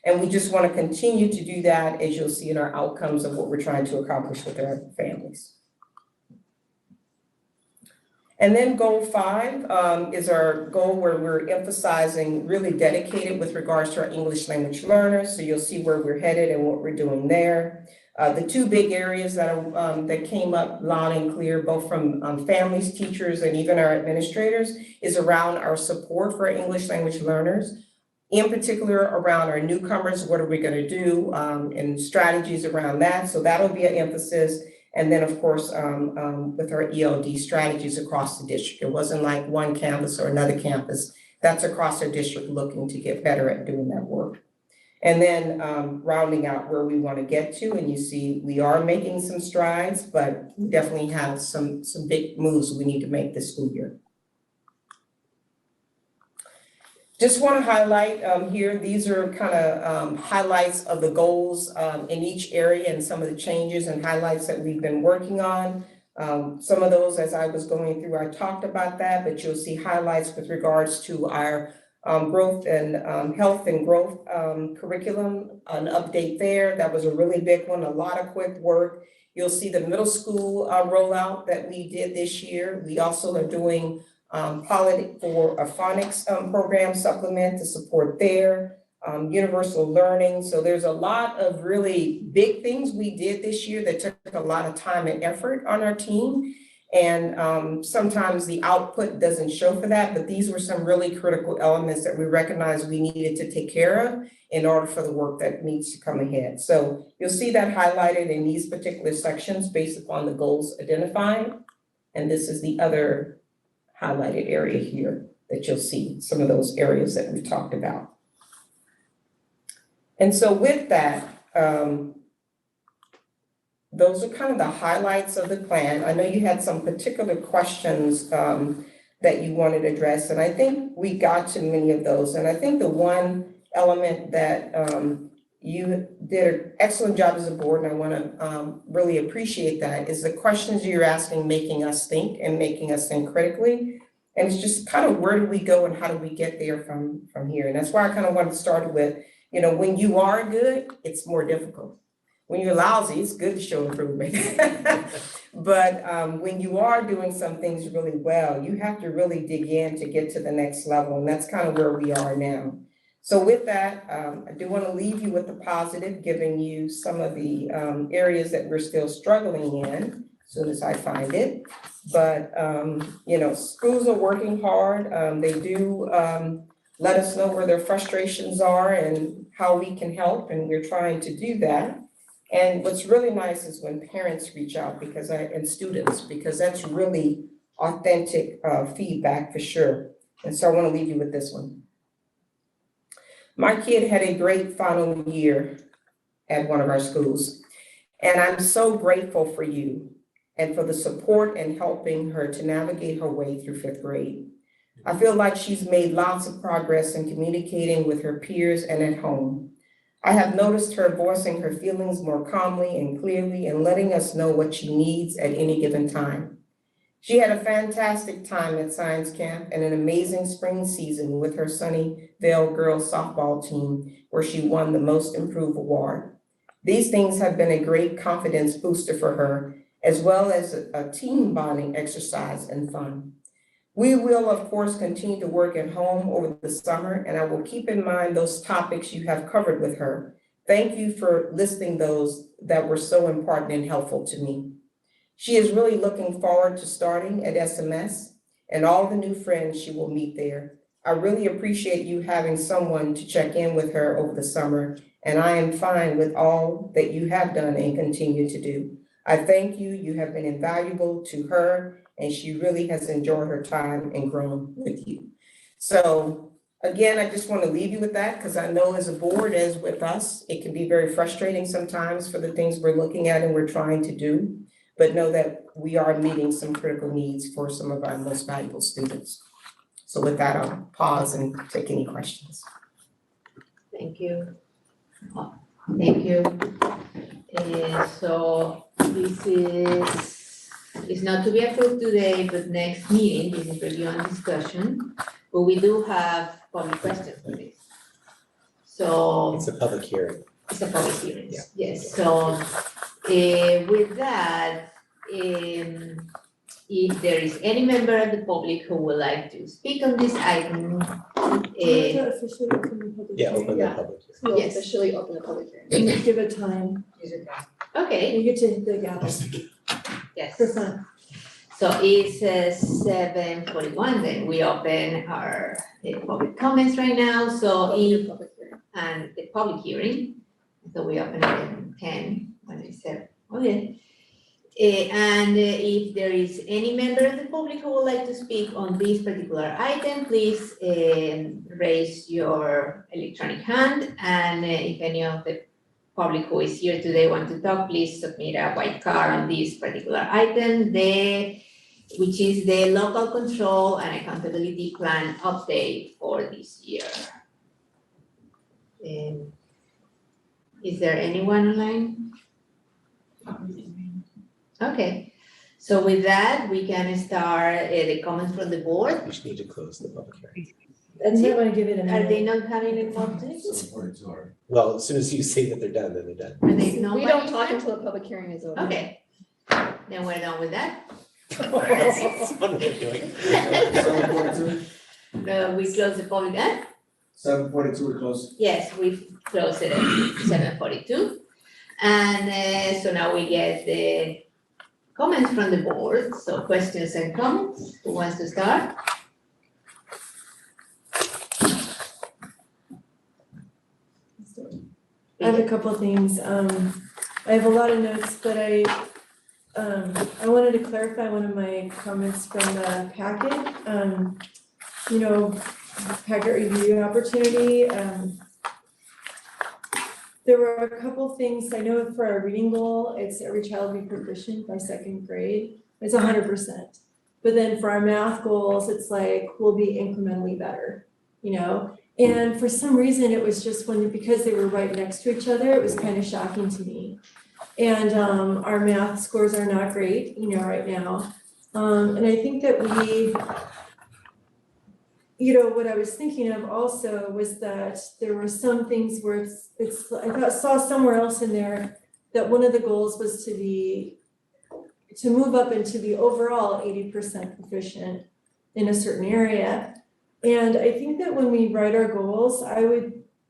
And we just want to continue to do that, as you'll see in our outcomes of what we're trying to accomplish with our families. And then goal 5 is our goal where we're emphasizing really dedicated with regards to our English language learners. So you'll see where we're headed and what we're doing there. The 2 big areas that came up loud and clear, both from families, teachers, and even our administrators, is around our support for our English language learners. In particular, around our newcomers, what are we going to do, and strategies around that. So that'll be an emphasis. And then, of course, with our ELD strategies across the district. It wasn't like one campus or another campus. That's across our district, looking to get better at doing that work. And then rounding out where we want to get to. And you see we are making some strides, but we definitely have some big moves we need to make this school year. Just want to highlight here, these are kind of highlights of the goals in each area and some of the changes and highlights that we've been working on. Some of those, as I was going through, I talked about that, but you'll see highlights with regards to our growth and health and growth curriculum, an update there. That was a really big one, a lot of quick work. You'll see the middle school rollout that we did this year. We also are doing pilot for a phonics program supplement to support their universal learning. So there's a lot of really big things we did this year that took a lot of time and effort on our team. And sometimes the output doesn't show for that, but these were some really critical elements that we recognized we needed to take care of in order for the work that needs to come ahead. So you'll see that highlighted in these particular sections based upon the goals identified. And this is the other highlighted area here that you'll see some of those areas that we talked about. And so with that, those are kind of the highlights of the plan. I know you had some particular questions that you wanted addressed, and I think we got to many of those. And I think the one element that you did an excellent job as a board, and I want to really appreciate that, is the questions you're asking making us think and making us think critically. And it's just kind of where do we go and how do we get there from here? And that's why I kind of wanted to start with, when you are good, it's more difficult. When you're lousy, it's good to show improvement. But when you are doing some things really well, you have to really dig in to get to the next level. And that's kind of where we are now. So with that, I do want to leave you with the positive, giving you some of the areas that we're still struggling in, as soon as I find it. But, schools are working hard. They do let us know where their frustrations are and how we can help, and we're trying to do that. And what's really nice is when parents reach out and students, because that's really authentic feedback for sure. And so I want to leave you with this one. My kid had a great final year at one of our schools, and I'm so grateful for you and for the support and helping her to navigate her way through 5th grade. I feel like she's made lots of progress in communicating with her peers and at home. I have noticed her voicing her feelings more calmly and clearly and letting us know what she needs at any given time. She had a fantastic time at science camp and an amazing spring season with her Sunnyvale girls softball team, where she won the Most Improved Award. These things have been a great confidence booster for her, as well as a team bonding exercise and fun. We will, of course, continue to work at home over the summer, and I will keep in mind those topics you have covered with her. Thank you for listing those that were so important and helpful to me. She is really looking forward to starting at SMS and all the new friends she will meet there. I really appreciate you having someone to check in with her over the summer, and I am fine with all that you have done and continue to do. I thank you. You have been invaluable to her, and she really has enjoyed her time and grown with you. So again, I just want to leave you with that, because I know as a board, as with us, it can be very frustrating sometimes for the things we're looking at and we're trying to do, but know that we are meeting some critical needs for some of our most valuable students. So with that, I'll pause and take any questions. Thank you. Thank you. So this is not to be approved today, but next meeting, this is review and discussion. But we do have public questions for this. So It's a public hearing. it's a public hearing, Yeah. yes. So with that, if there is any member of the public who would like to speak on this item, Officially open the public Yeah, hearing. open the public hearing. We'll Yes. officially open the public hearing. And give it time. okay, You get to hit the gavel yes. for fun. So it's 7:41, then we open our public comments right now, so if, and the public hearing, so we open it at 10, when I said, okay. And if there is any member of the public who would like to speak on this particular item, please raise your electronic hand, and if any of the public who is here today want to talk, please submit a white card on this particular item, which is the local control and accountability plan update for this year. Is there anyone online? Okay, so with that, we can start the comments from the board. We should need to close the public hearing. And you might want to give it a Are they minute. not having a public? Well, as soon as you say that they're done, then they're done. Are they not? We don't talk until the public hearing is over. Okay, then we're done with that. That's one way of doing it. We close the public, 7:42, we close. yes, we close it at 7:42. And so now we get the comments from the board, so questions and comments, who wants to start? I have a couple things. I have a lot of notes, but I wanted to clarify one of my comments from the packet. Packet review opportunity. There were a couple things, I know for our reading goal, it's every child be proficient by 2nd grade. It's 100%. But then for our math goals, it's like, we'll be incrementally better, And for some reason, it was just because they were right next to each other, it was kind of shocking to me. And our math scores are not great, right now. And I think that what I was thinking of also was that there were some things where I saw somewhere else in there that one of the goals was to move up into the overall 80% proficient in a certain area. And I think that when we write our goals, I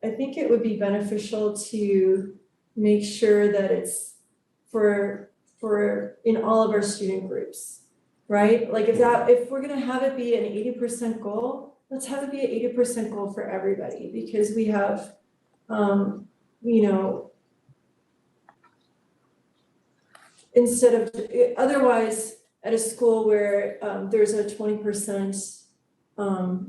think it would be beneficial to make sure that it's for in all of our student groups, right? Like if we're gonna have it be an 80% goal, let's have it be an 80% goal for everybody, because we have, instead of, otherwise, at a school where there's a 20%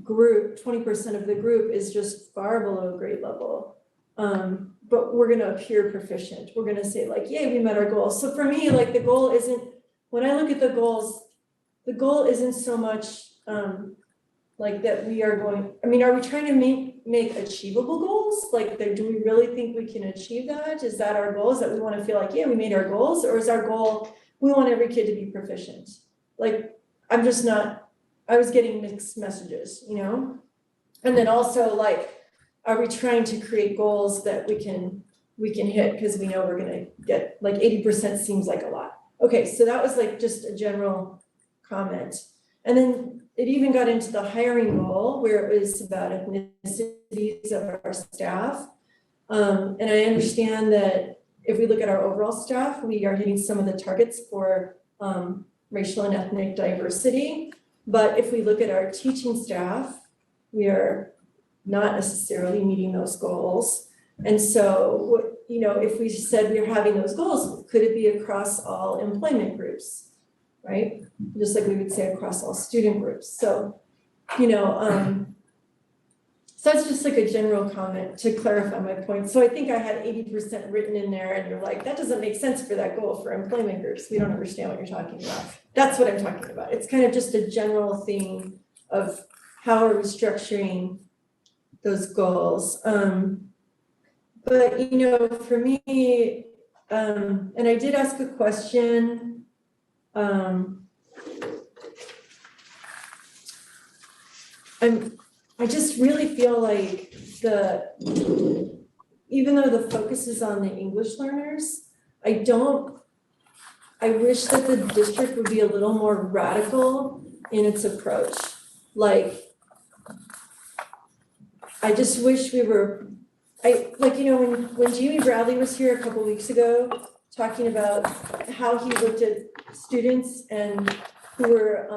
group, 20% of the group is just far below grade level. But we're gonna appear proficient. We're gonna say like, yay, we met our goals. So for me, like the goal isn't, when I look at the goal isn't so much like that we are going, are we trying to make achievable goals? Like, do we really think we can achieve that? Is that our goal? Is that we wanna feel like, yeah, we made our goals? Or is our goal, we want every kid to be proficient? Like, I was getting mixed messages, And then also like, are we trying to create goals that we can hit because we know we're gonna get, like 80% seems like a lot. Okay, so that was like just a general comment. And then it even got into the hiring goal where it was about ethnicities of our staff. And I understand that if we look at our overall staff, we are hitting some of the targets for racial and ethnic diversity. But if we look at our teaching staff, we are not necessarily meeting those goals. And so, if we said we're having those goals, could it be across all employment groups, right? Just like we would say across all student groups. So, so that's just like a general comment to clarify my point. So I think I had 80% written in there and you're like, that doesn't make sense for that goal for employment groups. We don't understand what you're talking about. That's what I'm talking about. It's kind of just a general thing of how are we structuring those goals. But for me, and I did ask a question, I just really feel like even though the focus is on the English learners, I wish that the district would be a little more radical in its approach. Like, I just wish we were, when Jamie Bradley was here a couple weeks ago, talking about how he looked at students and who were,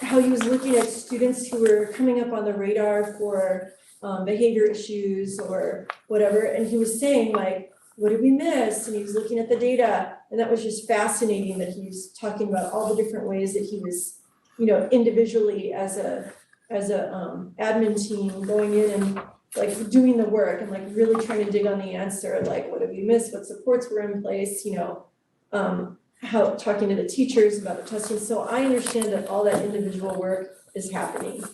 how he was looking at students who were coming up on the radar for behavior issues or whatever, and he was saying like, what did we miss? And he was looking at the data, and that was just fascinating that he was talking about all the different ways that he was, individually as a admin team going in and like doing the work and like really trying to dig on the answer, like what did we miss, what supports were in place, how talking to the teachers about the testing. So I understand that all that individual work is happening.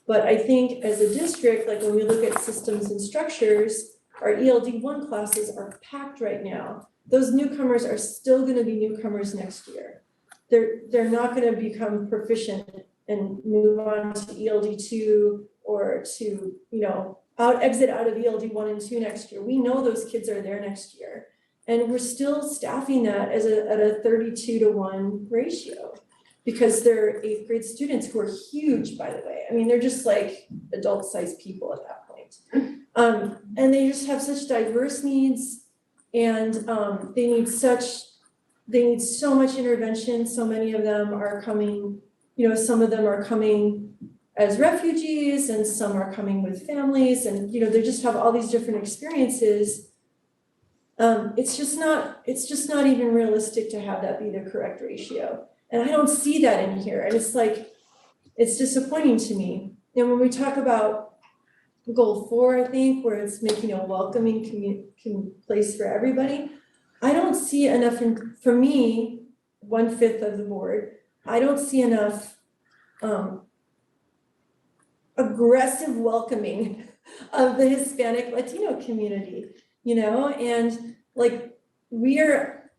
But I think as a district, like when we look at systems and structures, our ELD1 classes are packed right now. Those newcomers are still gonna be newcomers next year. They're not gonna become proficient and move on to ELD2 or to, exit out of ELD1 and 2 next year. We know those kids are there next year. And we're still staffing that at a 32-to-1 ratio because they're 8th grade students who are huge, by the way. They're just like adult-sized people at that point. And they just have such diverse needs and they need so much intervention. So many of them are coming, some of them are coming as refugees and some are coming with families and, they just have all these different experiences. It's just not even realistic to have that be the correct ratio. And I don't see that in here. And it's like, it's disappointing to me. And when we talk about goal 4, I think, where it's making a welcoming place for everybody, I don't see enough, for me, 1/5 of the board, I don't see enough aggressive welcoming of the Hispanic Latino community, you know, and like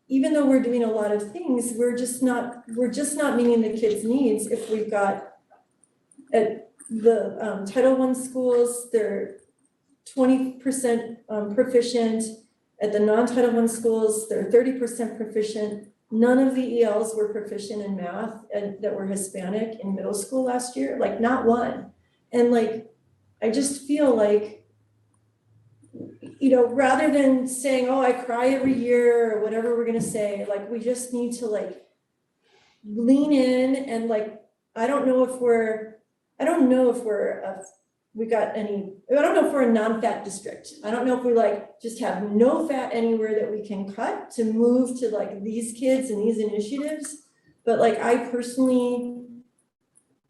even though we're doing a lot of things, we're just not meeting the kids' needs if we've got at the Title I schools, they're 20% proficient. At the non-Title I schools, they're 30% proficient. None of the ELs were proficient in math and that were Hispanic in middle school last year, like not one. And like, I just feel like, you know, rather than saying, oh, I cry every year or whatever we're gonna say, like, we just need to like lean in and like, I don't know if we're a non-fat district. I don't know if we like just have no fat anywhere that we can cut to move to like these kids and these initiatives. But like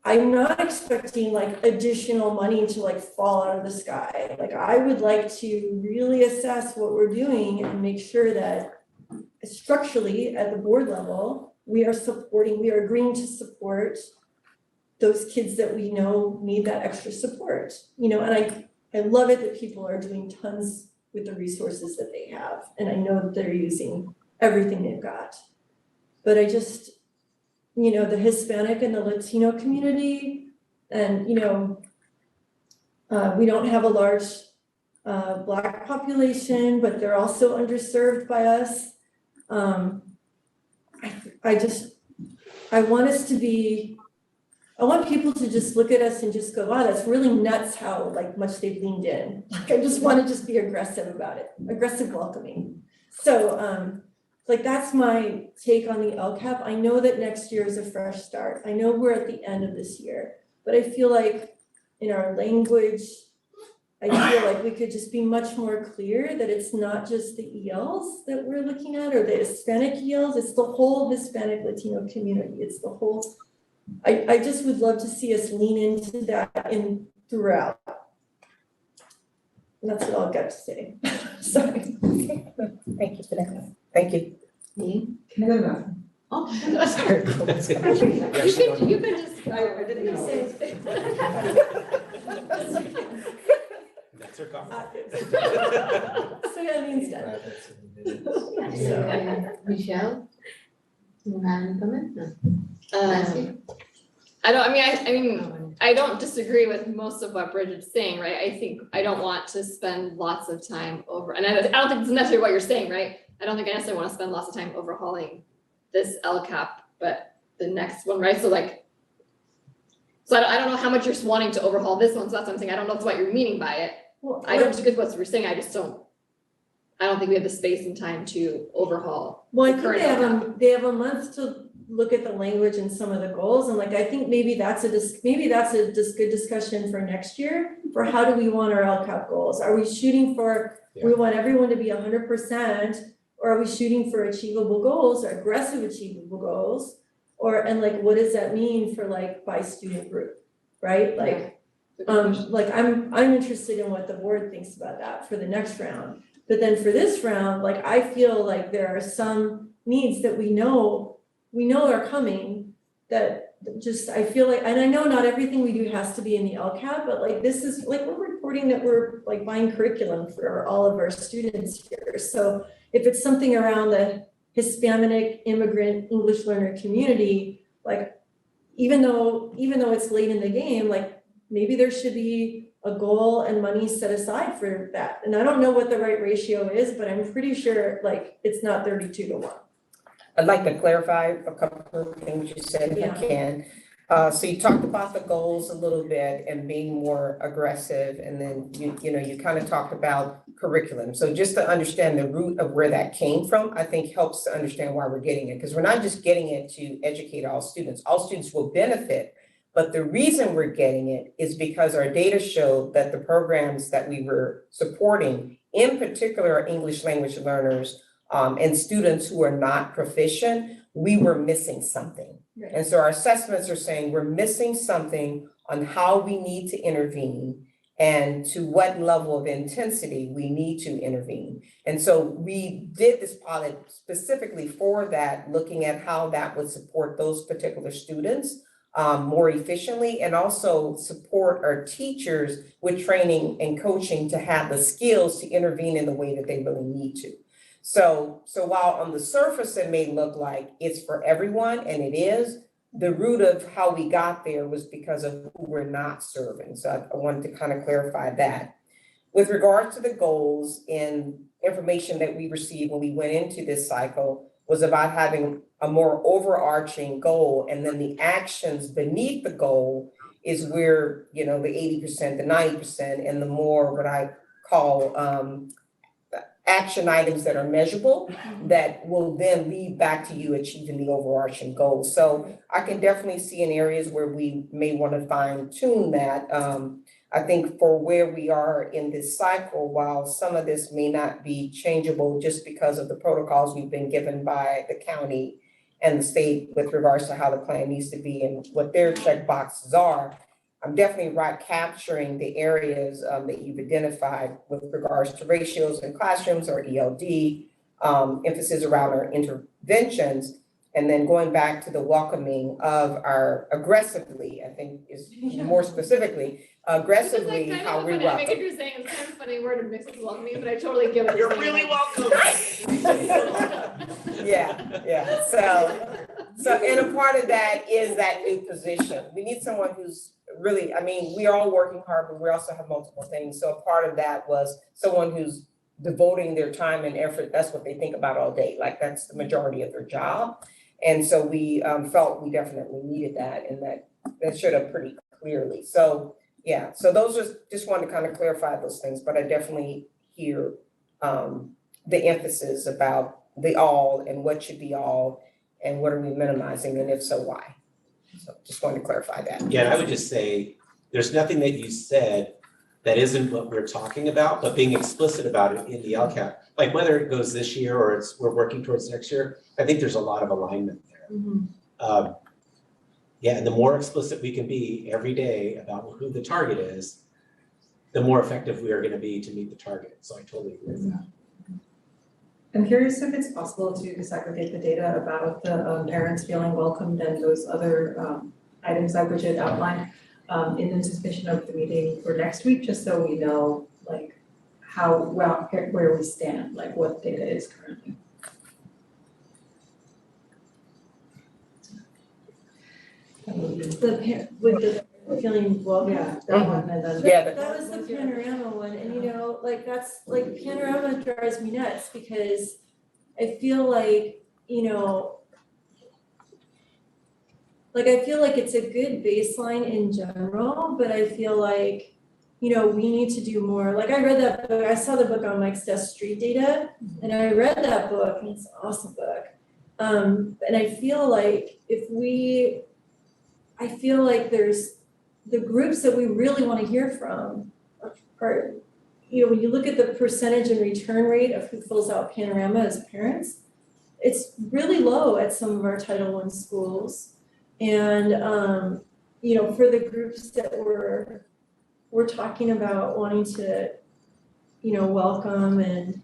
I'm not expecting like additional money to like fall out of the sky. Like I would like to really assess what we're doing and make sure that structurally at the board level, we are agreeing to support those kids that we know need that extra support, you know, and I love it that people are doing tons with the resources that they have. And I know that they're using everything they've got. But I just, you know, the Hispanic and the Latino community, and, you know, we don't have a large Black population, but they're also underserved by us. I want people to just look at us and just go, wow, that's really nuts how like much they've leaned in. Like I just want to just be aggressive about it, aggressive welcoming. So like that's my take on the LCAP. I know that next year is a fresh start. I know we're at the end of this year, but I feel like in our language, I feel like we could just be much more clear that it's not just the ELs that we're looking at or the Hispanic ELs, it's the whole Hispanic Latino community. It's the whole, I just would love to see us lean into that throughout. And that's what I'll get to say. Sorry. Thank you for that. Thank you. Can I go to the bathroom? Oh, Sorry. You could just. I didn't know. That's her comment. So yeah, means done. Michelle, you have any comment? No. Nancy? I don't disagree with most of what Bridget's saying, right? I think I don't want to spend lots of time and I don't think it's necessarily what you're saying, right? I don't think I necessarily want to spend lots of time overhauling this LCAP, but the next one, right? So I don't know how much you're wanting to overhaul this one, so that's what I'm saying. I don't know if it's what you're meaning by it. Well, I don't disagree with what you're saying, I don't think we have the space and time to overhaul. Well, I the think current they have a month to look at the language and some of the goals, and like I think maybe that's a good discussion for next year for how do we want our LCAP goals? Are we shooting for we want everyone to be 100%, or are we shooting for achievable goals or aggressive achievable goals? And like what does that mean for like by student group, right? Like like I'm interested in what the board thinks about that for the next round. But then for this round, like I feel like there are some needs that we know are coming that just, I feel like, and I know not everything we do has to be in the LCAP, but like this is like we're reporting that we're like buying curriculum for all of our students here. So if it's something around the Hispanic immigrant English learner community, like even though it's late in the game, like maybe there should be a goal and money set aside for that. And I don't know what the right ratio is, but I'm pretty sure like it's not 32-1. I'd like to clarify a couple of things you said, if I can. So you talked about the goals a little bit and being more aggressive, and then you kind of talked about curriculum. So just to understand the root of where that came from, I think helps to understand why we're getting it, because we're not just getting it to educate all students. All students will benefit, but the reason we're getting it is because our data showed that the programs that we were supporting, in particular our English language learners, and students who are not proficient, we were missing something. Right. And so our assessments are saying we're missing something on how we need to intervene and to what level of intensity we need to intervene. And so we did this pilot specifically for that, looking at how that would support those particular students. more efficiently, and also support our teachers with training and coaching to have the skills to intervene in the way that they really need to. So while on the surface it may look like it's for everyone, and it is, the root of how we got there was because of who we're not serving. So I wanted to kind of clarify that. With regards to the goals and information that we received when we went into this cycle was about having a more overarching goal, and then the actions beneath the goal is where, the 80%, the 90%, and the more what I call action items that are measurable that will then lead back to you achieving the overarching goal. So I can definitely see in areas where we may want to fine tune that. I think for where we are in this cycle, while some of this may not be changeable just because of the protocols we've been given by the county and the state with regards to how the plan needs to be and what their check boxes are, I'm definitely capturing the areas that you've identified with regards to ratios in classrooms or ELD, emphasis around our interventions, and then going back to the welcoming of our aggressively, I think is more specifically, aggressively how we welcome. I get you're saying it's kind of a funny word to mix with welcoming, but I totally get what You're really welcome. Yeah. So, and a part of that is that new position. We need someone who's really, we are all working hard, but we also have multiple things. So a part of that was someone who's devoting their time and effort. That's what they think about all day. Like that's the majority of their job. And so we felt we definitely needed that, and that showed up pretty clearly. So yeah, so those are just wanted to kind of clarify those things, but I definitely hear the emphasis about the all and what should be all and what are we minimizing, and if so, why? So just wanted to clarify that. Yeah, and I would just say, there's nothing that you said that isn't what we're talking about, but being explicit about it in the LCAP, like whether it goes this year or we're working towards next year, I think there's a lot of alignment there. Yeah, and the more explicit we can be every day about who the target is, the more effective we are going to be to meet the target. So I totally agree with that. I'm curious if it's possible to disaggregate the data about the parents feeling welcomed and those other items that Bridget outlined in anticipation of the meeting for next week, just so we know like how well where we stand, like what the data is currently. With the feeling well, Yeah, that one. and then That was the panorama one, and that's like panorama drives me nuts because I feel like, I feel like it's a good baseline in general, but I feel like, we need to do more. Like I read that book, I saw the book on Mike's Desk Street Data, and I read that book, and it's an awesome book. And I feel like there's the groups that we really want to hear from are, when you look at the percentage and return rate of who fills out Panorama as parents, it's really low at some of our Title I schools. And, for the groups that we're talking about wanting to, welcome and,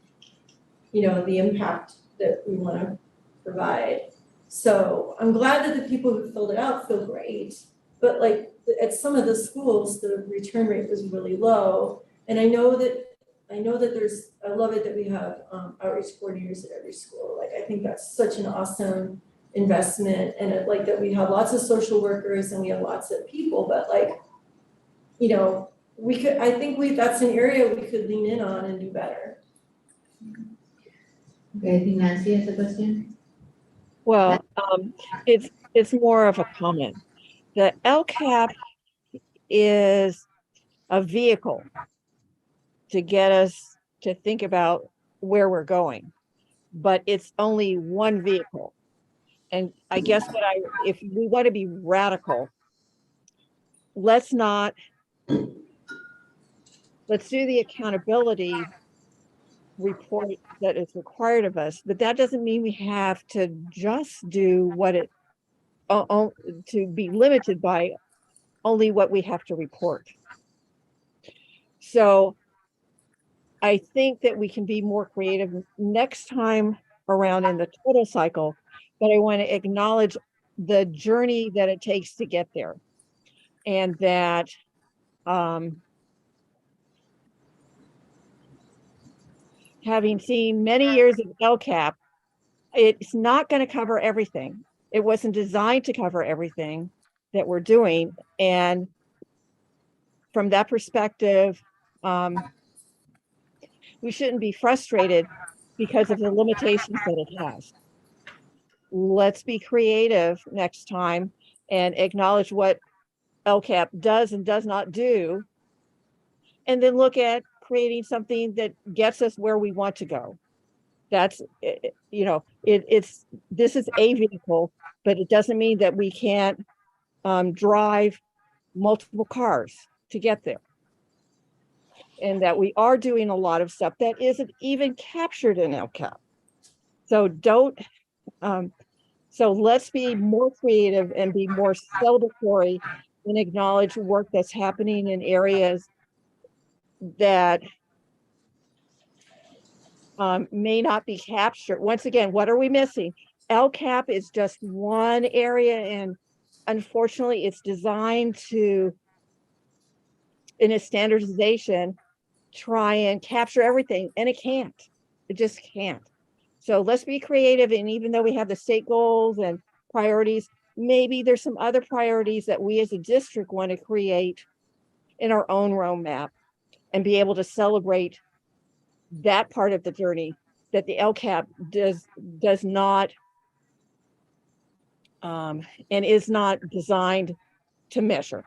the impact that we want to provide. So I'm glad that the people who filled it out feel great, but at some of the schools, the return rate was really low. And I know that I love it that we have outreach coordinators at every school. Like, I think that's such an awesome investment, and that we have lots of social workers and we have lots of people, but that's an area we could lean in on and do better. Okay, I think Nancy has a question. Well, it's more of a comment. The LCAP is a vehicle to get us to think about where we're going, but it's only one vehicle. And I guess if we want to be radical, let's do the accountability report that is required of us, but that doesn't mean we have to just do to be limited by only what we have to report. So I think that we can be more creative next time around in the total cycle, but I want to acknowledge the journey that it takes to get there. And that having seen many years of LCAP, it's not going to cover everything. It wasn't designed to cover everything that we're doing. And from that perspective, we shouldn't be frustrated because of the limitations that it has. Let's be creative next time and acknowledge what LCAP does and does not do, and then look at creating something that gets us where we want to go. That's, you know, this is a vehicle, but it doesn't mean that we can't drive multiple cars to get there. And that we are doing a lot of stuff that isn't even captured in LCAP. So so let's be more creative and be more celebratory and acknowledge work that's happening in areas that may not be captured. Once again, what are we missing? LCAP is just one area, and unfortunately it's designed to, in a standardization, try and capture everything, and it can't. It just can't. So let's be creative, and even though we have the state goals and priorities, maybe there's some other priorities that we as a district want to create in our own roadmap and be able to celebrate that part of the journey that the LCAP does not and is not designed to measure.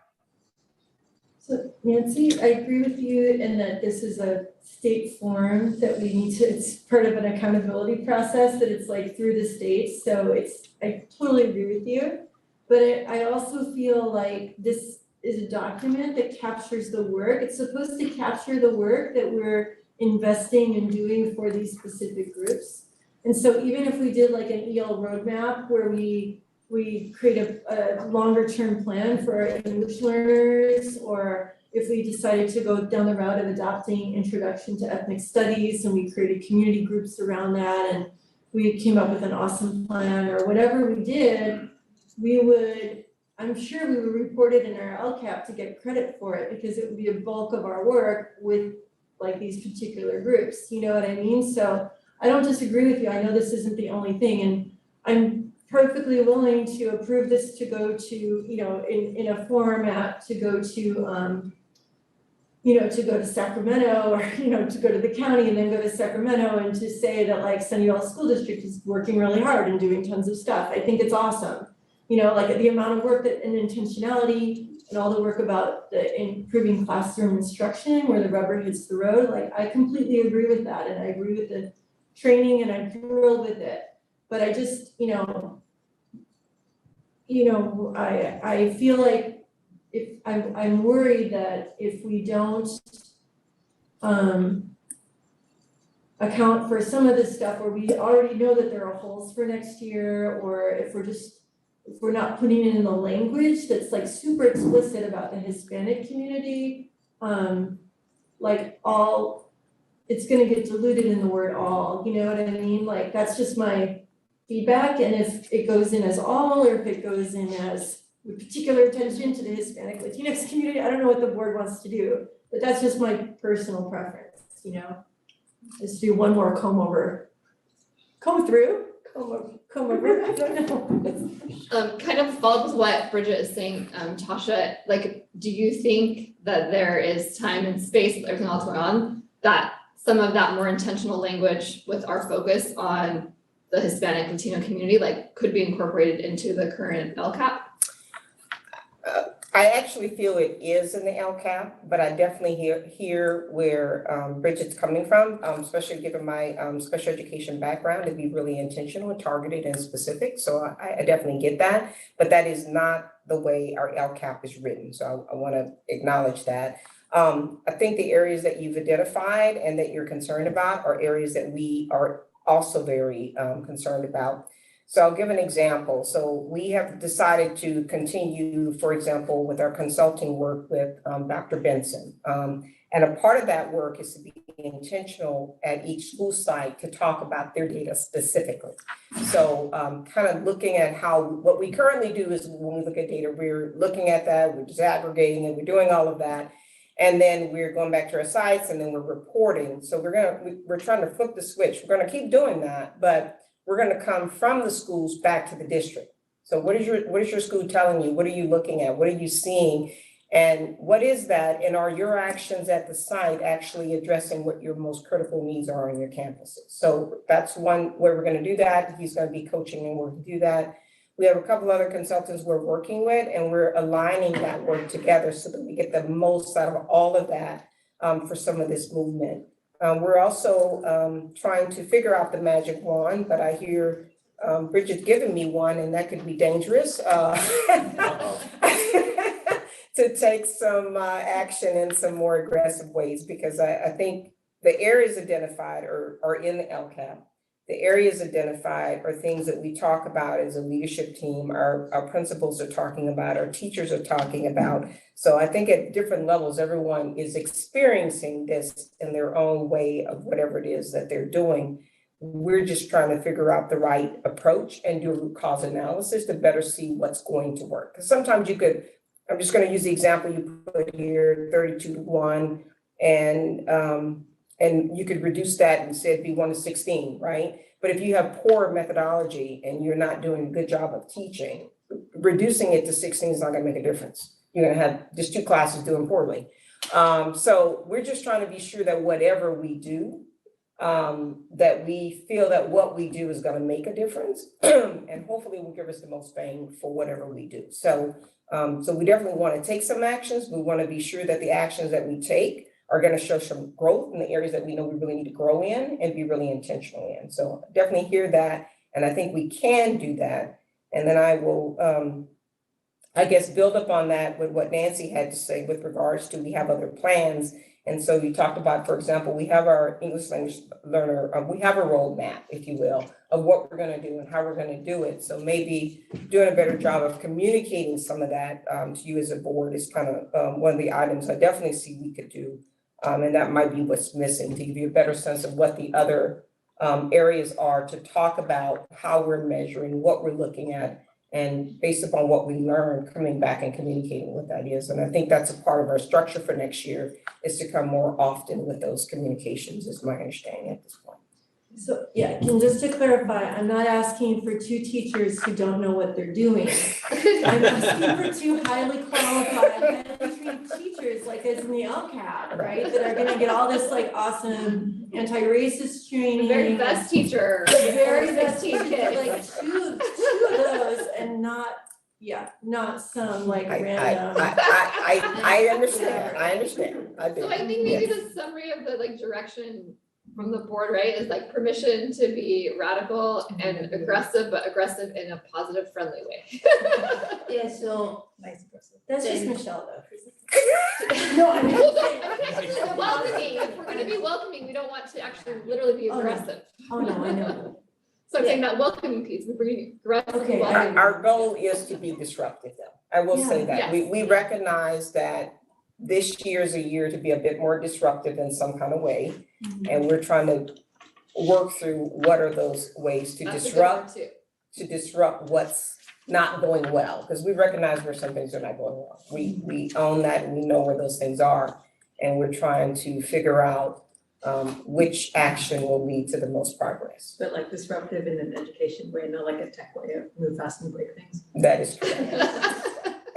So Nancy, I agree with you in that this is a state form that we need to, it's part of an accountability process that it's like through the state. So I totally agree with you. But I also feel like this is a document that captures the work. It's supposed to capture the work that we're investing and doing for these specific groups. And so even if we did like an EL roadmap where we create a longer term plan for our English learners, or if we decided to go down the route of adopting introduction to ethnic studies and we created community groups around that and we came up with an awesome plan, or whatever we did, I'm sure we would report it in our LCAP to get credit for it, because it would be a bulk of our work with like these particular groups, you know what I mean? So I don't disagree with you. I know this isn't the only thing, and I'm perfectly willing to approve this to go to, you know, in a format to go to, you know, to go to Sacramento, or, you know, to go to the county and then go to Sacramento and to say that like Sunnyvale School District is working really hard and doing tons of stuff. I think it's awesome. You know, like the amount of work that and intentionality and all the work about the improving classroom instruction where the rubber hits the road, like I completely agree with that, and I agree with the training, and I'm thrilled with it. But I just, you know, I feel like if I'm worried that if we don't account for some of this stuff, or we already know that there are holes for next year, or if we're not putting it in the language that's like super explicit about the Hispanic community, it's gonna get diluted in the word all, you know what I mean? Like that's just my feedback, and if it goes in as all, or if it goes in as with particular attention to the Hispanic Latinx community, I don't know what the board wants to do, but that's just my personal preference, you know? Let's do one more comb over, I don't know. Kind of follows what Bridget is saying, Tasha, like, do you think that there is time and space with everything else going on, that some of that more intentional language with our focus on the Hispanic Latino community, like, could be incorporated into the current LCAP? I actually feel it is in the LCAP, but I definitely hear where Bridget's coming from, especially given my special education background, to be really intentional and targeted and specific. So I definitely get that, but that is not the way our LCAP is written. So I want to acknowledge that. I think the areas that you've identified and that you're concerned about are areas that we are also very concerned about. So I'll give an example. So we have decided to continue, for example, with our consulting work with Dr. Benson. And a part of that work is to be intentional at each school site to talk about their data specifically. So kind of looking at what we currently do is when we look at data, we're looking at that, we're disaggregating it, we're doing all of that. And then we're going back to our sites and then we're reporting. So we're trying to flip the switch. We're gonna keep doing that, but we're gonna come from the schools back to the district. So what is your school telling you? What are you looking at? What are you seeing? And what is that? And are your actions at the site actually addressing what your most critical needs are on your campuses? So that's one where we're gonna do that. He's gonna be coaching and we're gonna do that. We have a couple other consultants we're working with and we're aligning that work together so that we get the most out of all of that for some of this movement. We're also trying to figure out the magic wand, but I hear Bridget's giving me one and that could be dangerous. To take some action in some more aggressive ways, because I think the areas identified are in the LCAP. The areas identified are things that we talk about as a leadership team, our principals are talking about, our teachers are talking about. So I think at different levels, everyone is experiencing this in their own way of whatever it is that they're doing. We're just trying to figure out the right approach and do a root cause analysis to better see what's going to work. Because sometimes I'm just going to use the example you put here, 32-1, and you could reduce that and say it'd be 1-16, right? But if you have poor methodology and you're not doing a good job of teaching, reducing it to 16 is not going to make a difference. You're going to have just 2 classes doing poorly. So we're just trying to be sure that whatever we do, that we feel that what we do is going to make a difference, and hopefully will give us the most bang for whatever we do. So we definitely want to take some actions. We want to be sure that the actions that we take are going to show some growth in the areas that we know we really need to grow in and be really intentional in. So definitely hear that. And I think we can do that. And then I will, I guess, build up on that with what Nancy had to say with regards to we have other plans. And so you talked about, for example, we have our English language learner, we have a roadmap, if you will, of what we're going to do and how we're going to do it. So maybe doing a better job of communicating some of that to you as a board is kind of one of the items I definitely see we could do. And that might be what's missing to give you a better sense of what the other areas are to talk about how we're measuring, what we're looking at, and based upon what we learned, coming back and communicating what that is. And I think that's a part of our structure for next year, is to come more often with those communications, is my understanding at this point. So, yeah, and just to clarify, I'm not asking for 2 teachers who don't know what they're doing. I'm asking for 2 highly qualified, highly trained teachers, like as in the LCAP, right? That are gonna get all this like awesome anti-racist training. The very best teacher. The very best teacher, teacher, like two of those, and not some like random. I understand, I do. So I think maybe the summary of the like direction from the board, right, is like permission to be radical and aggressive, but aggressive in a positive, friendly way. Yeah, so Nice aggressive. That's just Michelle though. No, I mean. Welcoming, if we're gonna be welcoming, we don't want to actually literally be Oh, no. aggressive. Oh, no, I know. So I'm saying that welcoming piece, we're bringing aggressive, Okay. welcoming. Our goal is to be disruptive though. I will say that. Yes. We recognize that this year is a year to be a bit more disruptive in some kind of way. And we're trying to work through what are those ways to That's a good word too. disrupt what's not going well. Because we recognize where some things are not going well. We own that and we know where those things are. And we're trying to figure out which action will lead to the most progress. But like disruptive in an education way, not like a tech way of move fast and break things. That is correct.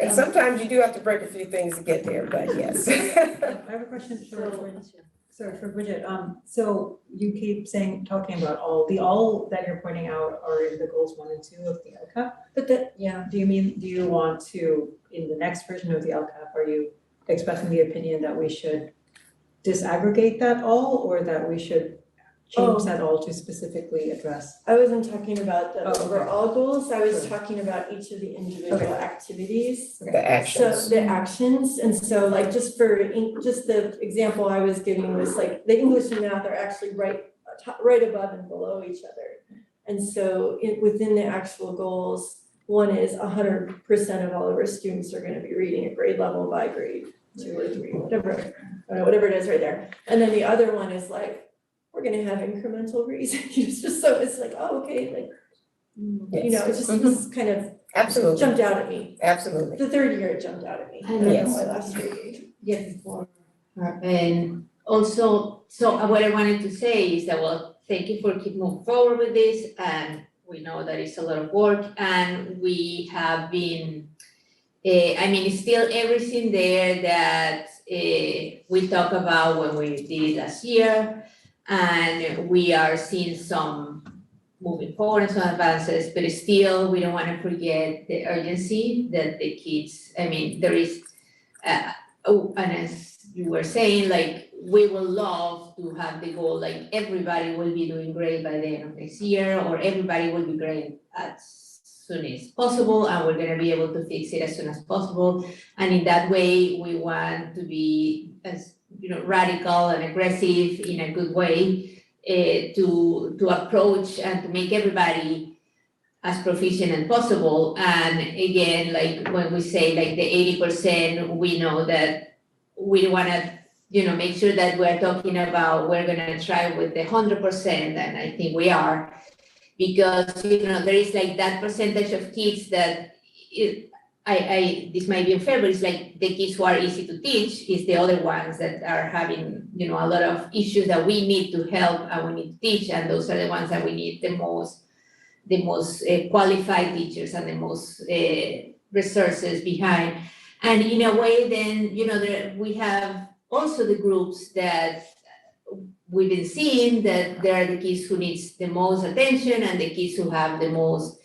And sometimes you do have to break a few things to get there, but yes. I have a question for Bridget. So you keep talking about all that you're pointing out are in the goals 1 and 2 of the LCAP. But Do you want to, in the next version of the LCAP, are you expressing the opinion that we should disaggregate that all, or that we should change that all to specifically address? I wasn't talking about the okay. overall goals, I was talking about each of the individual activities. The actions. So the actions, and so like just the example I was giving was like the English and math are actually right above and below each other. And so within the actual goals, one is 100% of all of our students are gonna be reading at grade level by grade 2 or 3, whatever, whatever it is right there. And then the other one is like, we're gonna have incremental raising, it's just so, it's like, oh, okay, like, you know, it just kind of Absolutely, jumped out at me. absolutely. The third year it jumped out at me. I don't know why last year it didn't. Yeah, before her. And also, so what I wanted to say is that, well, thank you for keep moving forward with this, and we know that it's a lot of work, and we have been, I mean, it's still everything there that we talked about when we did it last year, and we are seeing some moving forward and some advances, but still, we don't want to forget the urgency that the kids, I mean, there is, and as you were saying, like, we will love to have the goal, like, everybody will be doing great by the end of next year, or everybody will be great as soon as possible, and we're gonna be able to fix it as soon as possible. And in that way, we want to be as, you know, radical and aggressive in a good way, to approach and to make everybody as proficient as possible. And again, like when we say like the 80%, we know that we wanna, you know, make sure that we're talking about, we're gonna try with the 100%, and I think we are, because, you know, there is like that percentage of kids that this might be unfair, but it's like the kids who are easy to teach is the other ones that are having, you know, a lot of issues that we need to help and we need to teach, and those are the ones that we need the most qualified teachers and the most resources behind. And in a way, then, you know, we have also the groups that we've been seeing, that there are the kids who needs the most attention and the kids who have the most,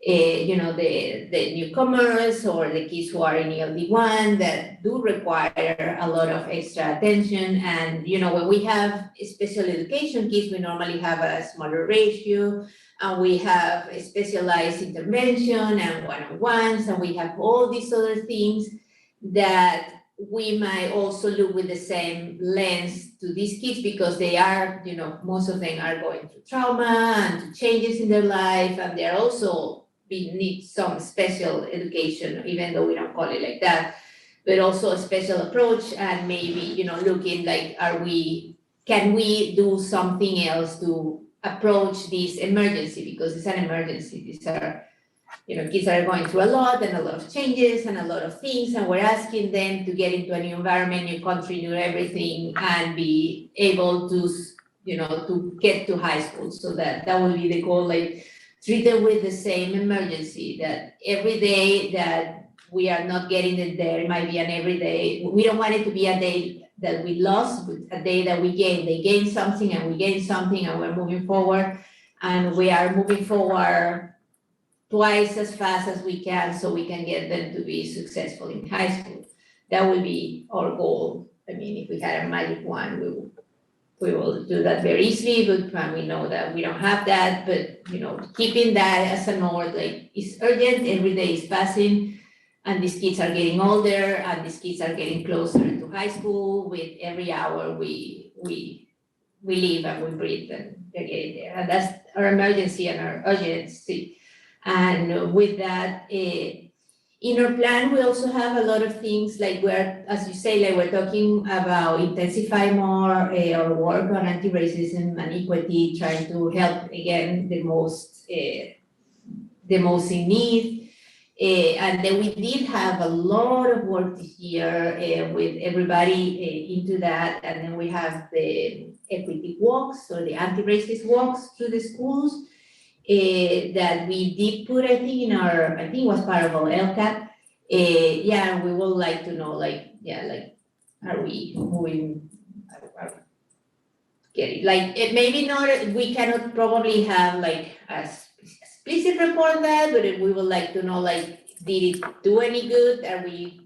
you know, the newcomers or the kids who are in ELD1 that do require a lot of extra attention. And, you know, when we have special education kids, we normally have a smaller ratio, and we have a specialized intervention and one-on-ones, and we have all these other things that we might also look with the same lens to these kids, because they are, you know, most of them are going through trauma and to changes in their life, and they're also need some special education, even though we don't call it like that, but also a special approach, and maybe, you know, looking like, can we do something else to approach this emergency, because it's an emergency. These are, you know, kids are going through a lot and a lot of changes and a lot of things, and we're asking them to get into a new environment, new country, new everything, and be able to, you know, to get to high school. So that will be the goal, like, treat them with the same emergency, that every day that we are not getting it there, it might be an every day. We don't want it to be a day that we lost, but a day that we gain. They gain something and we gain something, and we're moving forward, and we are moving forward twice as fast as we can, so we can get them to be successful in high school. That will be our goal. I mean, if we had a magic wand, we will do that very easily, but we know that we don't have that. But, you know, keeping that as a north, like, it's urgent, every day is passing, and these kids are getting older, and these kids are getting closer to high school. With every hour we live and we breathe, and they're getting there. And that's our emergency and our urgency. And with that, in our plan, we also have a lot of things, like we're, as you say, like we're talking about intensify more our work on anti-racism and equity, trying to help, again, the most in need. And then we did have a lot of work this year with everybody into that. And then we have the equity walks, or the anti-racist walks through the schools. That we did put, I think, I think it was part of our LCAT. Yeah, we would like to know, like, yeah, like, are we moving, getting, like, maybe not, we cannot probably have like a explicit report on that, but we would like to know, like, did it do any good? Are we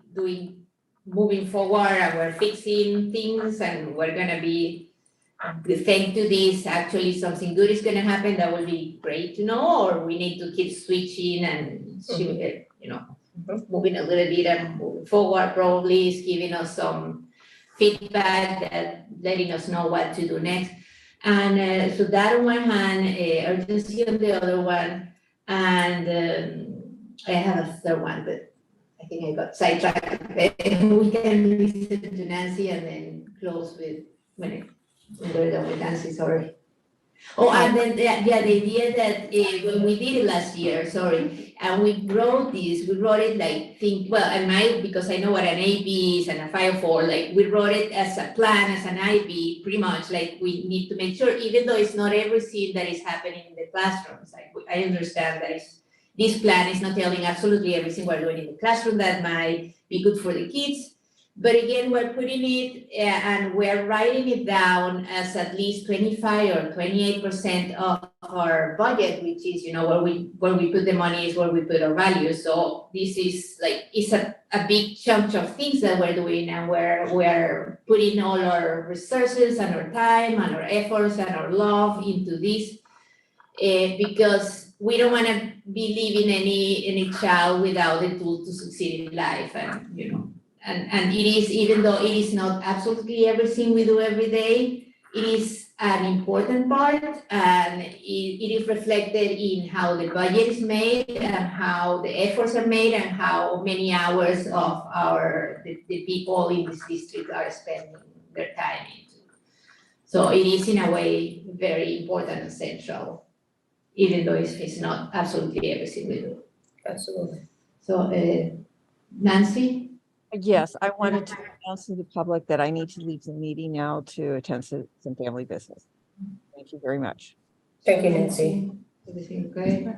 moving forward, and we're fixing things, and we're gonna be, thanks to this, actually something good is gonna happen? That would be great to know. Or we need to keep switching and you know, moving a little bit and moving forward. Probably is giving us some feedback, that letting us know what to do next. And so that on one hand, urgency on the other one, and I have a third one, but I think I got sidetracked. We can listen to Nancy and then close with, when we're done with Nancy, sorry. Oh, and then, the idea that when we did it last year, sorry, and we wrote it like, because I know what an IEP is and a 504, like, we wrote it as a plan, as an IEP, pretty much, like, we need to make sure, even though it's not everything that is happening in the classrooms, like, I understand that this plan is not telling absolutely everything we're doing in the classroom that might be good for the kids. But again, we're putting it and we're writing it down as at least 25 or 28% of our budget, which is, where we put the money is where we put our values. So this is like, it's a big chunk of things that we're doing, and we're putting all our resources and our time and our efforts and our love into this because we don't want to be leaving any child without the tool to succeed in life, and it is, even though it is not absolutely everything we do every day, it is an important part, and it is reflected in how the budget is made and how the efforts are made and how many hours of the people in this district are spending their time into. So it is in a way very important and central, even though it's not absolutely everything we do. Absolutely. So Nancy? Yes, I wanted to announce to the public that I need to leave the meeting now to attend to some family business. Thank you very much. Thank you, Nancy. Everything okay?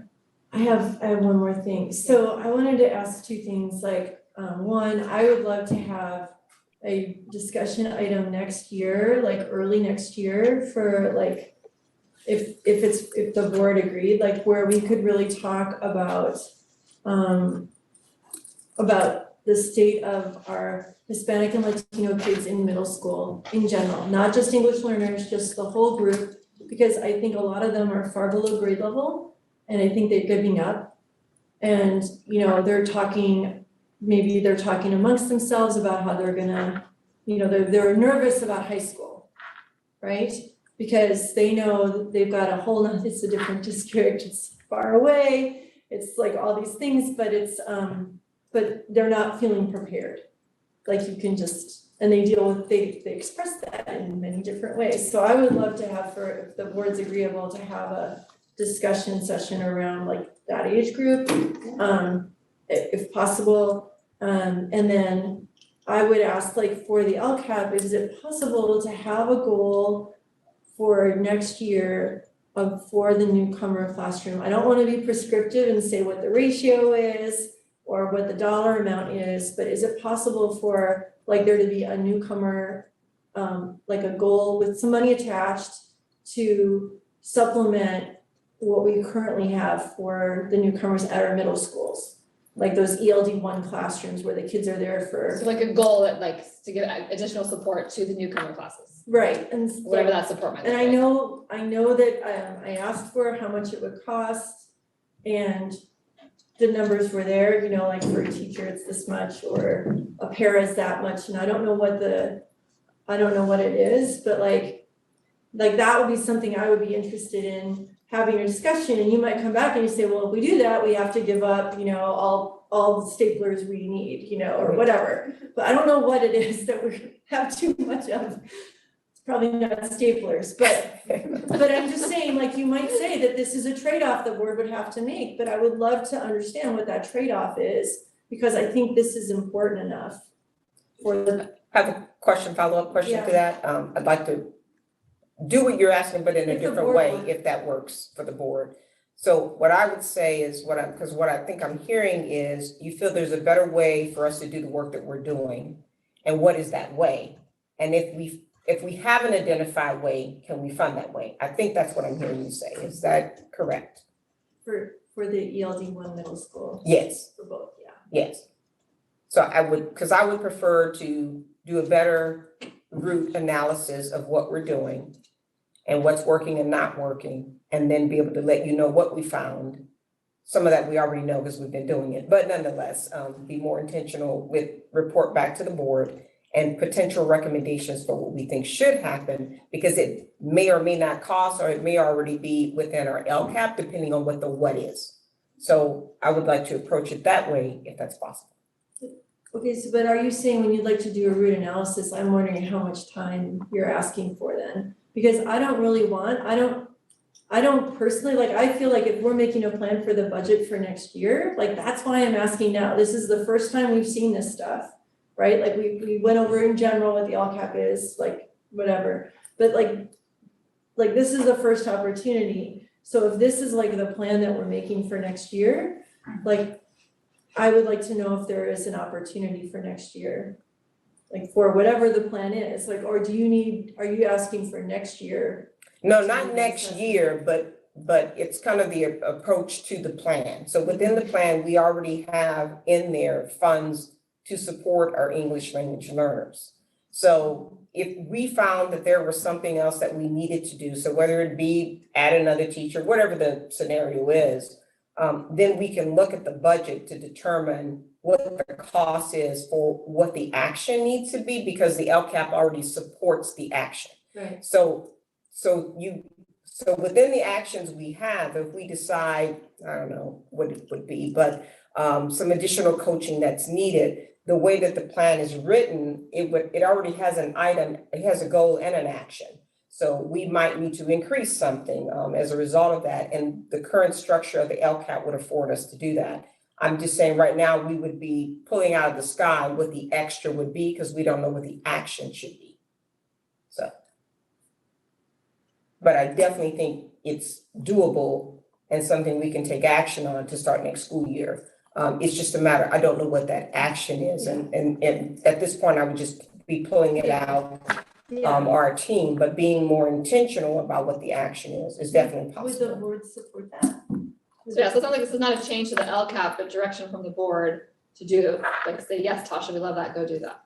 I have one more thing. So I wanted to ask two things, like, one, I would love to have a discussion item next year, like early next year, for like, if the board agreed, like where we could really talk about the state of our Hispanic and Latino kids in middle school in general, not just English learners, just the whole group, because I think a lot of them are far below grade level, and I think they're giving up. And, they're talking amongst themselves about how they're gonna, they're nervous about high school, right? Because they know they've got it's a different district, it's far away, it's like all these things, but but they're not feeling prepared. Like you can just, and they express that in many different ways. So I would love to have, if the board's agreeable, to have a discussion session around like that age group, if possible. And then I would ask, like, for the LCAP, is it possible to have a goal for next year for the newcomer classroom? I don't want to be prescriptive and say what the ratio is or what the dollar amount is, but is it possible for like there to be a newcomer, like a goal with some money attached to supplement what we currently have for the newcomers at our middle schools? Like those ELD1 classrooms where the kids are there for. So like a goal that to give additional support to the newcomer classes. Right, and whatever that support might be. And I know that I asked for how much it would cost, and the numbers were there, like for a teacher it's this much, or a para is that much, and I don't know what it is, but like that would be something I would be interested in having a discussion. And you might come back and you say, well, if we do that, we have to give up, all the staplers we need, or whatever. But I don't know what it is that we have too much of. Probably not staplers, but I'm just saying, like, you might say that this is a trade-off the board would have to make, but I would love to understand what that trade-off is, because I think this is important enough for the. I have a follow-up question to that. I'd like to do what you're asking, but in a different way, if that works for the board. So what I would say is what I think I'm hearing is you feel there's a better way for us to do the work that we're doing, and what is that way? And if we have an identified way, can we fund that way? I think that's what I'm hearing you say. Is that correct? For the ELD1 middle school? Yes. For both, yeah. Yes. So I would prefer to do a better root analysis of what we're doing and what's working and not working, and then be able to let you know what we found. Some of that we already know because we've been doing it, but nonetheless, be more intentional with report back to the board and potential recommendations for what we think should happen, because it may or may not cost, or it may already be within our LCAP, depending on what the what is. So I would like to approach it that way, if that's possible. Okay, so but are you saying when you'd like to do a root analysis, I'm wondering how much time you're asking for then? Because I don't personally, like, I feel like if we're making a plan for the budget for next year, like, that's why I'm asking now. This is the first time we've seen this stuff, right? Like, we went over in general what the LCAP is, like, whatever. But like this is the first opportunity. So if this is like the plan that we're making for next year, like, I would like to know if there is an opportunity for next year. Like, for whatever the plan is, like, or are you asking for next year? No, not next year, but it's kind of the approach to the plan. So within the plan, we already have in there funds to support our English language learners. So if we found that there was something else that we needed to do, so whether it be add another teacher, whatever the scenario is, then we can look at the budget to determine what the cost is for what the action needs to be, because the LCAP already supports the action. Right. So within the actions we have, if we decide, I don't know what it would be, but some additional coaching that's needed, the way that the plan is written, it already has an item, it has a goal and an action. So we might need to increase something as a result of that, and the current structure of the LCAP would afford us to do that. I'm just saying right now we would be pulling out of the sky what the extra would be, because we don't know what the action should be. So. But I definitely think it's doable and something we can take action on to start next school year. It's just a matter, I don't know what that action is. And at this point, I would just be pulling it out, our team, but being more intentional about what the action is definitely possible. Would the board support that? So yeah, so it sounds like this is not a change to the LCAP, but direction from the board to do, like, say, yes, Tasha, we love that, go do that.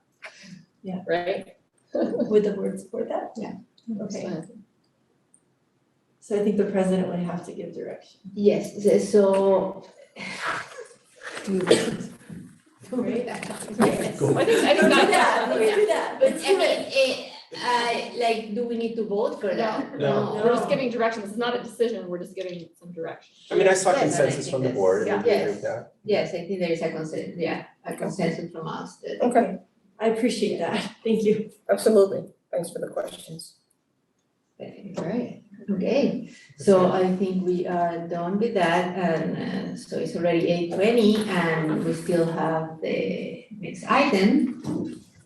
Yeah. Right? Would the board support that? Yeah. Okay. So I think the president would have to give direction. Yes, so. Right? I think that. Let's do that. But Let's I do mean, it. like, do we need to vote for that? No. We're just giving direction. This is not a decision. We're just giving some direction. I mean, I saw Yes, and I consensus think from the that's- board, and yeah. I agree Yes. with that. Yes, I think there is a consensus from us that. Okay, I appreciate that. Thank you. absolutely. Thanks for the questions. Right, okay, so I think we are done with that, and so it's already 8:20 and we still have the next item.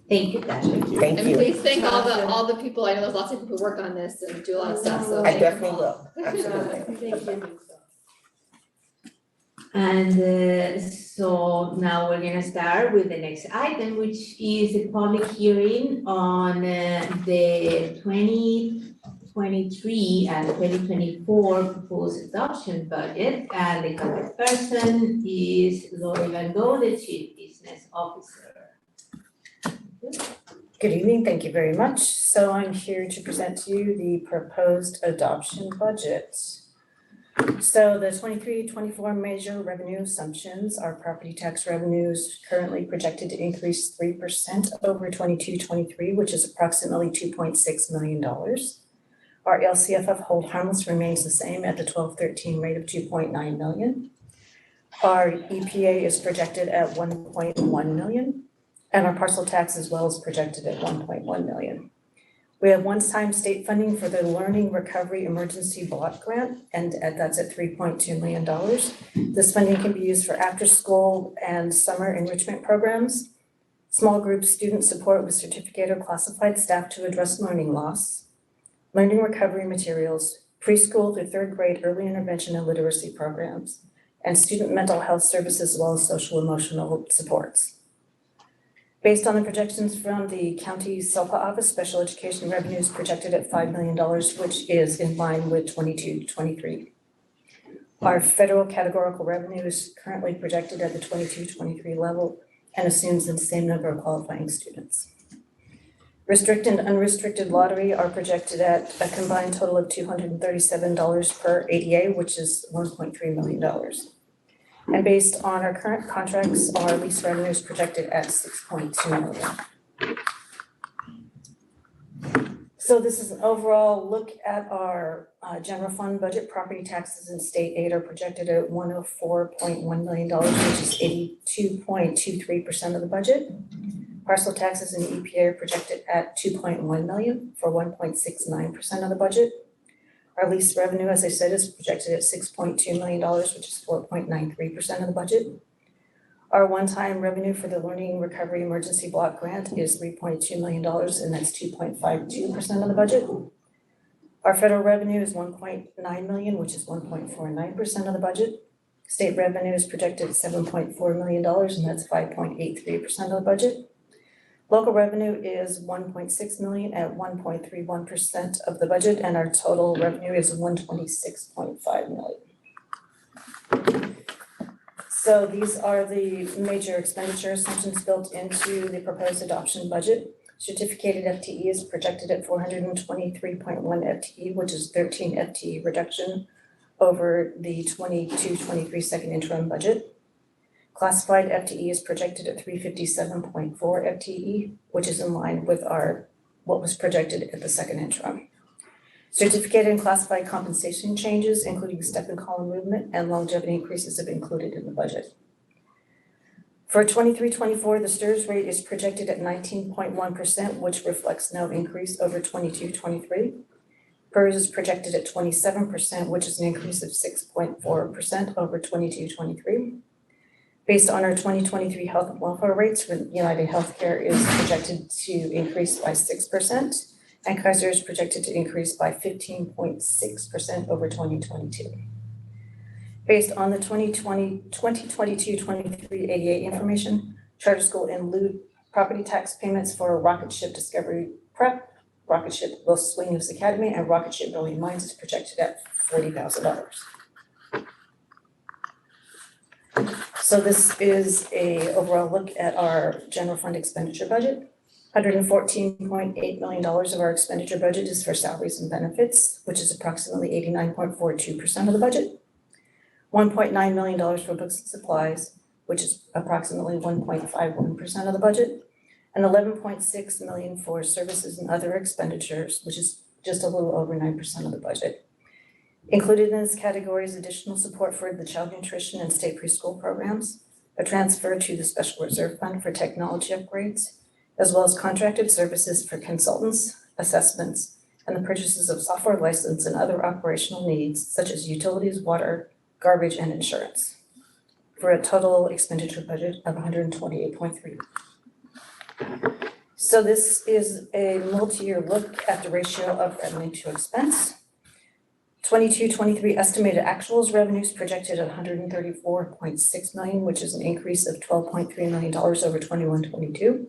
Thank you, Tasha. Thank And you. please thank all the people. I know there's lots of people who worked on this and do a lot of stuff, so. I thank them definitely all. will, absolutely. Thank you. And so now we're gonna start with the next item, which is a public hearing on the 2023 and 2024 proposed adoption budget. And the contact person is Lori Van Gogh, the Chief Business Officer. Good evening, thank you very much. So I'm here to present to you the proposed adoption budget. So the 23-24 major revenue assumptions are property tax revenues currently projected to increase 3% over 22-23, which is approximately $2.6 million. Our LCFF hold harmless remains the same at the 12-13 rate of 2.9 million. Our EPA is projected at 1.1 million, and our parcel tax as well is projected at 1.1 million. We have one-time state funding for the Learning Recovery Emergency Block Grant, and that's at $3.2 million. This funding can be used for after-school and summer enrichment programs, small group student support with certificate or classified staff to address learning loss, learning recovery materials, preschool through third grade early intervention and literacy programs, and student mental health services as well as social emotional supports. Based on the projections from the county SELPA office, special education revenues projected at $5 million, which is in line with 22-23. Our federal categorical revenue is currently projected at the 22-23 level and assumes the same number of qualifying students. Restricted and unrestricted lottery are projected at a combined total of $237 per ADA, which is $1.3 million. And based on our current contracts, our lease revenue is projected at $6.2 million. So this is an overall look at our general fund budget. Property taxes and state aid are projected at $104.1 million, which is 82.23% of the budget. Parcel taxes and EPA are projected at $2.1 million for 1.69% of the budget. Our lease revenue, as I said, is projected at $6.2 million, which is 4.93% of the budget. Our one-time revenue for the Learning Recovery Emergency Block Grant is $3.2 million, and that's 2.52% of the budget. Our federal revenue is $1.9 million, which is 1.49% of the budget. State revenue is projected at $7.4 million, and that's 5.83% of the budget. Local revenue is $1.6 million at 1.31% of the budget, and our total revenue is $126.5 million. So these are the major expenditure assumptions built into the proposed adoption budget. Certificated FTE is projected at 423.1 FTE, which is 13 FTE reduction over the 22-23 second interim budget. Classified FTE is projected at 357.4 FTE, which is in line with what was projected at the second interim. Certificated and classified compensation changes, including step and column movement and longevity increases, have been included in the budget. For 23-24, the STRS rate is projected at 19.1%, which reflects no increase over 22-23. PERS is projected at 27%, which is an increase of 6.4% over 22-23. Based on our 2023 health and welfare rates, United Healthcare is projected to increase by 6%. And Kaiser is projected to increase by 15.6% over 2022. Based on the 2022-23 ADA information, charter school and lieu property tax payments for Rocket Ship Discovery Prep, Rocket Ship Los Sueños Academy, and Rocket Ship Brilliant Minds is projected at $40,000. So this is a overall look at our general fund expenditure budget. $114.8 million of our expenditure budget is for salaries and benefits, which is approximately 89.42% of the budget. $1.9 million for books and supplies, which is approximately 1.51% of the budget. And $11.6 million for services and other expenditures, which is just a little over 9% of the budget. Included in this category is additional support for the child nutrition and state preschool programs, a transfer to the Special Reserve Fund for technology upgrades, as well as contracted services for consultants, assessments, and the purchases of software license and other operational needs such as utilities, water, garbage, and insurance, for a total expenditure budget of $128.3. So this is a multi-year look at the ratio of revenue to expense. 22-23 estimated actuals revenues projected at $134.6 million, which is an increase of $12.3 million over 21-22.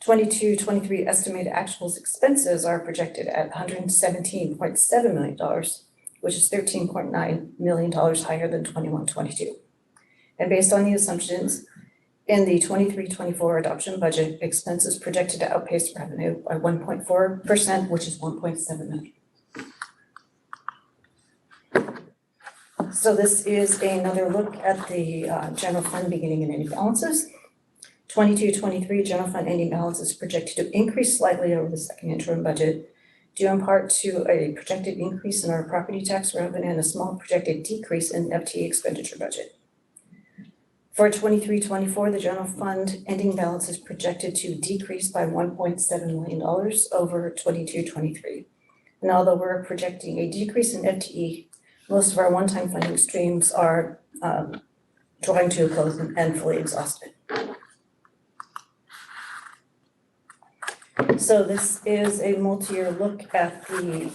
22-23 estimated actuals expenses are projected at $117.7 million, which is $13.9 million higher than 21-22. And based on the assumptions in the 23-24 adoption budget, expenses projected to outpace revenue by 1.4%, which is $1.7 million. So this is another look at the general fund beginning and ending balances. 22-23 general fund ending balance is projected to increase slightly over the second interim budget, due in part to a projected increase in our property tax revenue and a small projected decrease in FTE expenditure budget. For 23-24, the general fund ending balance is projected to decrease by $1.7 million over 22-23. And although we're projecting a decrease in FTE, most of our one-time funding streams are drawing to a close and fully exhausted. So this is a multi-year look at the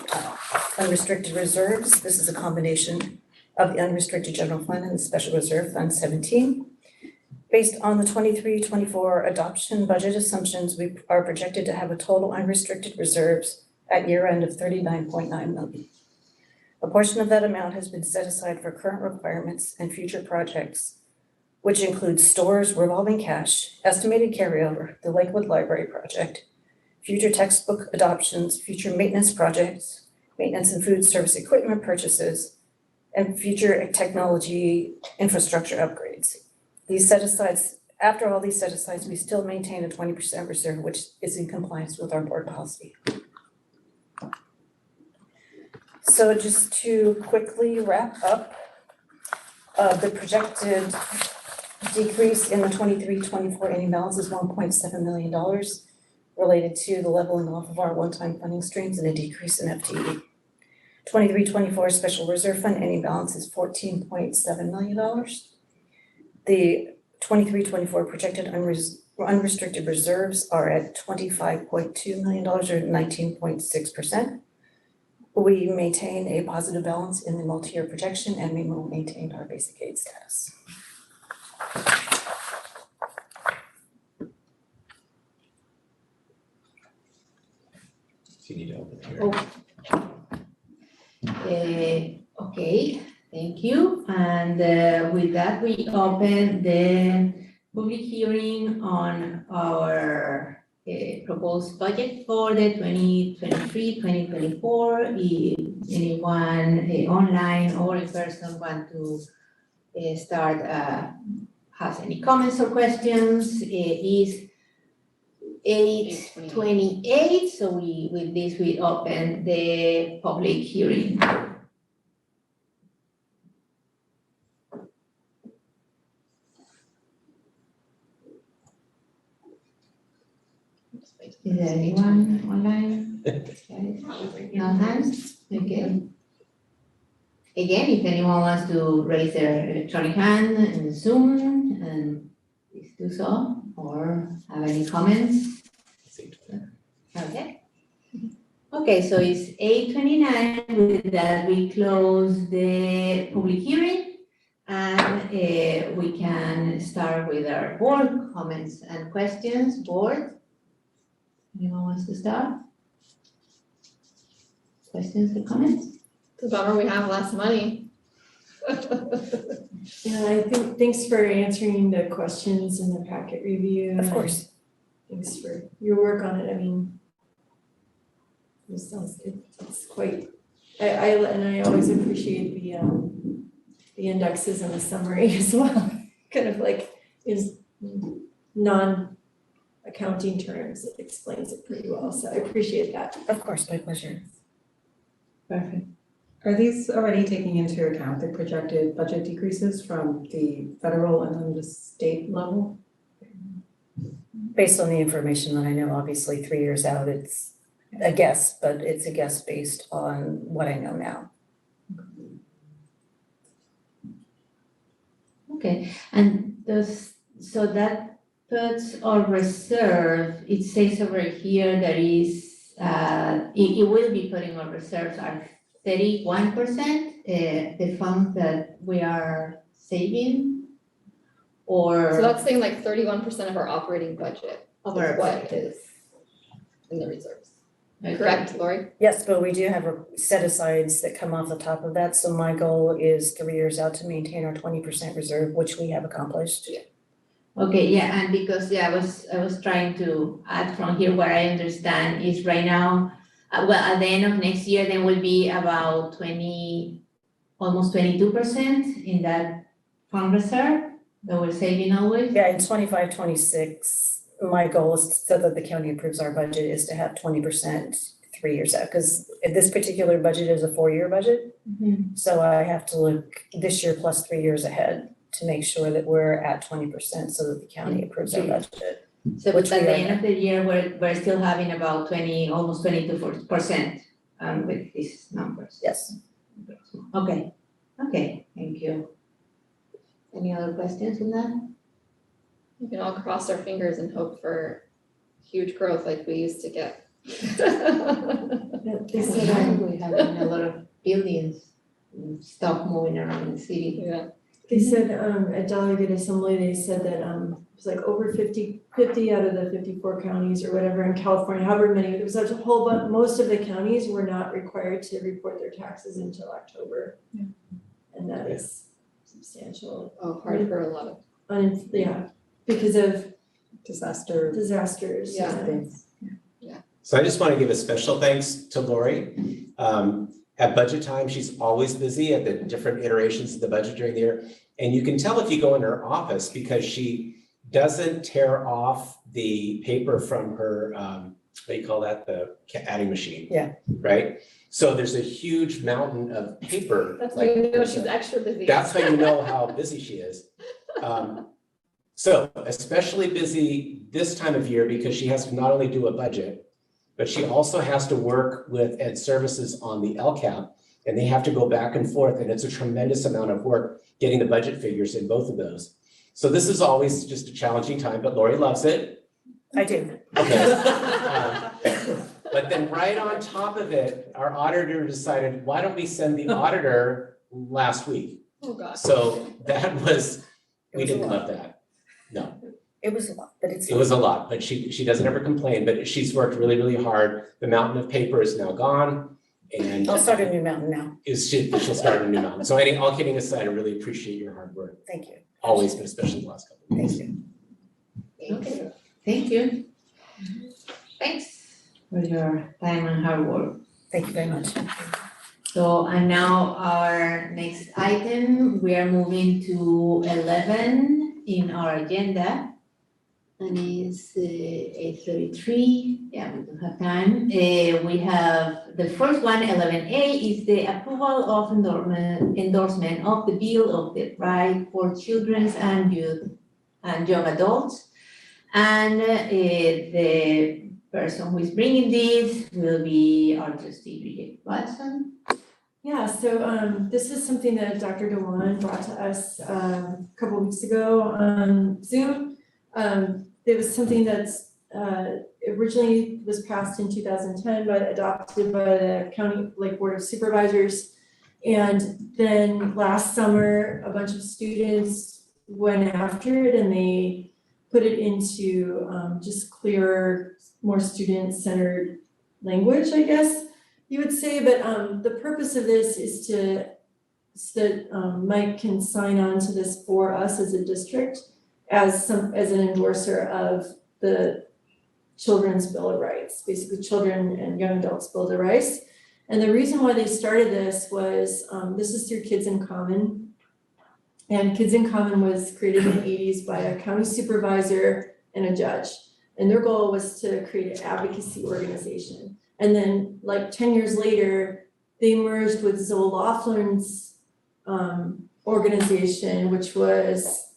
unrestricted reserves. This is a combination of the unrestricted general fund and the special reserve fund 17. Based on the 23-24 adoption budget assumptions, we are projected to have a total unrestricted reserves at year end of $39.9 million. A portion of that amount has been set aside for current requirements and future projects, which includes stores, revolving cash, estimated carryover, the Lakewood Library project, future textbook adoptions, future maintenance projects, maintenance and food service equipment purchases, and future technology infrastructure upgrades. These set-asides, after all these set-asides, we still maintain a 20% reserve, which is in compliance with our board policy. So just to quickly wrap up, the projected decrease in the 23-24 ending balance is $1.7 million related to the leveling off of our one-time funding streams and a decrease in FTE. 23-24 special reserve fund ending balance is $14.7 million. The 23-24 projected unrestricted reserves are at $25.2 million or 19.6%. We maintain a positive balance in the multi-year projection and we will maintain our basic aid status. You need to open here. Okay, thank you. And with that, we open the public hearing on our proposed budget for the 2023-2024. If anyone online or in person want to start, has any comments or questions, is 8:28, so with this, we open the public hearing. Is there anyone online? No hands? Okay. Again, if anyone wants to raise their electronic hand in Zoom, and please do so, or have any comments? Okay. Okay, so it's 8:29. With that, we close the public hearing, and we can start with our board comments and questions. Board, anyone wants to start? Questions or comments? It's a bummer we have less money. Yeah, I think, thanks for answering the questions in the packet review. Of course. Thanks for your work on it, I mean, it's quite, I always appreciate the indexes and the summary as well. Kind of like is non-accounting terms, it explains it pretty well, so I appreciate that. Of course, my pleasure. Perfect. Are these already taking into account the projected budget decreases from the federal and then the state level? Based on the information that I know, obviously 3 years out, it's a guess, but it's a guess based on what I know now. Okay, and so that puts our reserve, it says over here there is, it will be putting our reserves are 31%, the funds that we are saving, or. So that's saying like 31% of our operating budget Of our is what budget. is in the reserves. Okay. Correct, Lori? Yes, but we do have set-asides that come off the top of that, so my goal is 3 years out to maintain our 20% reserve, which we have accomplished. Okay, yeah, and because, I was trying to add from here what I understand is right now, well, at the end of next year, then will be about almost 22% in that fund reserve that we're saving always. Yeah, in 25, 26, my goal is so that the county approves our budget is to have 20% 3 years out, because this particular budget is a 4-year budget. Mhm. So I have to look this year plus 3 years ahead to make sure that we're at 20% so that the county approves our budget. So Which at we the are end of the year, we're still having about almost 22%, with these numbers. Yes. Okay, thank you. Any other questions on that? We can all cross our fingers and hope for huge growth like we used to get. They said, We're having a lot of buildings, stuff moving around the city. Yeah. they said, at Delegate Assembly, they said that, it was like over 50 out of the 54 counties or whatever in California, however many, there was such a whole, but most of the counties were not required to report their taxes until October. Yeah. And that is substantial, Oh, hard for a lot of. because of Disaster. disasters. Yeah. Things. So I just want to give a special thanks to Lori. At budget time, she's always busy at the different iterations of the budget during the year. And you can tell if you go in her office because she doesn't tear off the paper from her, what do you call that? The adding machine. Yeah. Right? So there's a huge mountain of paper. That's like, when you know she's extra busy. That's how you know how busy she is. So especially busy this time of year because she has to not only do a budget, but she also has to work with Ed Services on the LCAP, and they have to go back and forth, and it's a tremendous amount of work getting the budget figures in both of those. So this is always just a challenging time, but Lori loves it. I do. Okay. But then right on top of it, our auditor decided, why don't we send the auditor last week? Oh, God. So that was, we was a didn't lot. love that. No, It was a lot, but it's. it was a lot, but she doesn't ever complain, but she's worked really, really hard. The mountain of paper is now gone. And I'll start a new mountain now. she'll start a new mountain. So all kidding aside, I really appreciate your hard work, Thank you. always, but especially the last couple of weeks. Okay, thank you. Thanks for your time and hard work. Thank you very much. So, and now our next item, we are moving to 11 in our agenda. And it's 8:33, yeah, we don't have time. We have, the first one, 11A, is the approval of endorsement of the Bill of the Right for Children and Youth and Young Adults. And the person who is bringing this will be our trustee Bridget Watson. Yeah, so this is something that Dr. Dewan brought to us a couple weeks ago on Zoom. It was something that's originally was passed in 2010, but adopted by the county board of supervisors. And then last summer, a bunch of students went after it and they put it into just clearer, more student-centered language, I guess you would say. But the purpose of this is so that Mike can sign on to this for us as a district as an endorser of the Children's Bill of Rights, basically Children and Young Adults Bill of Rights. And the reason why they started this was, this is through Kids in Common. And Kids in Common was created in the 80s by a county supervisor and a judge. And their goal was to create an advocacy organization. And then 10 years later, they merged with Zoe Laughlin's organization, which was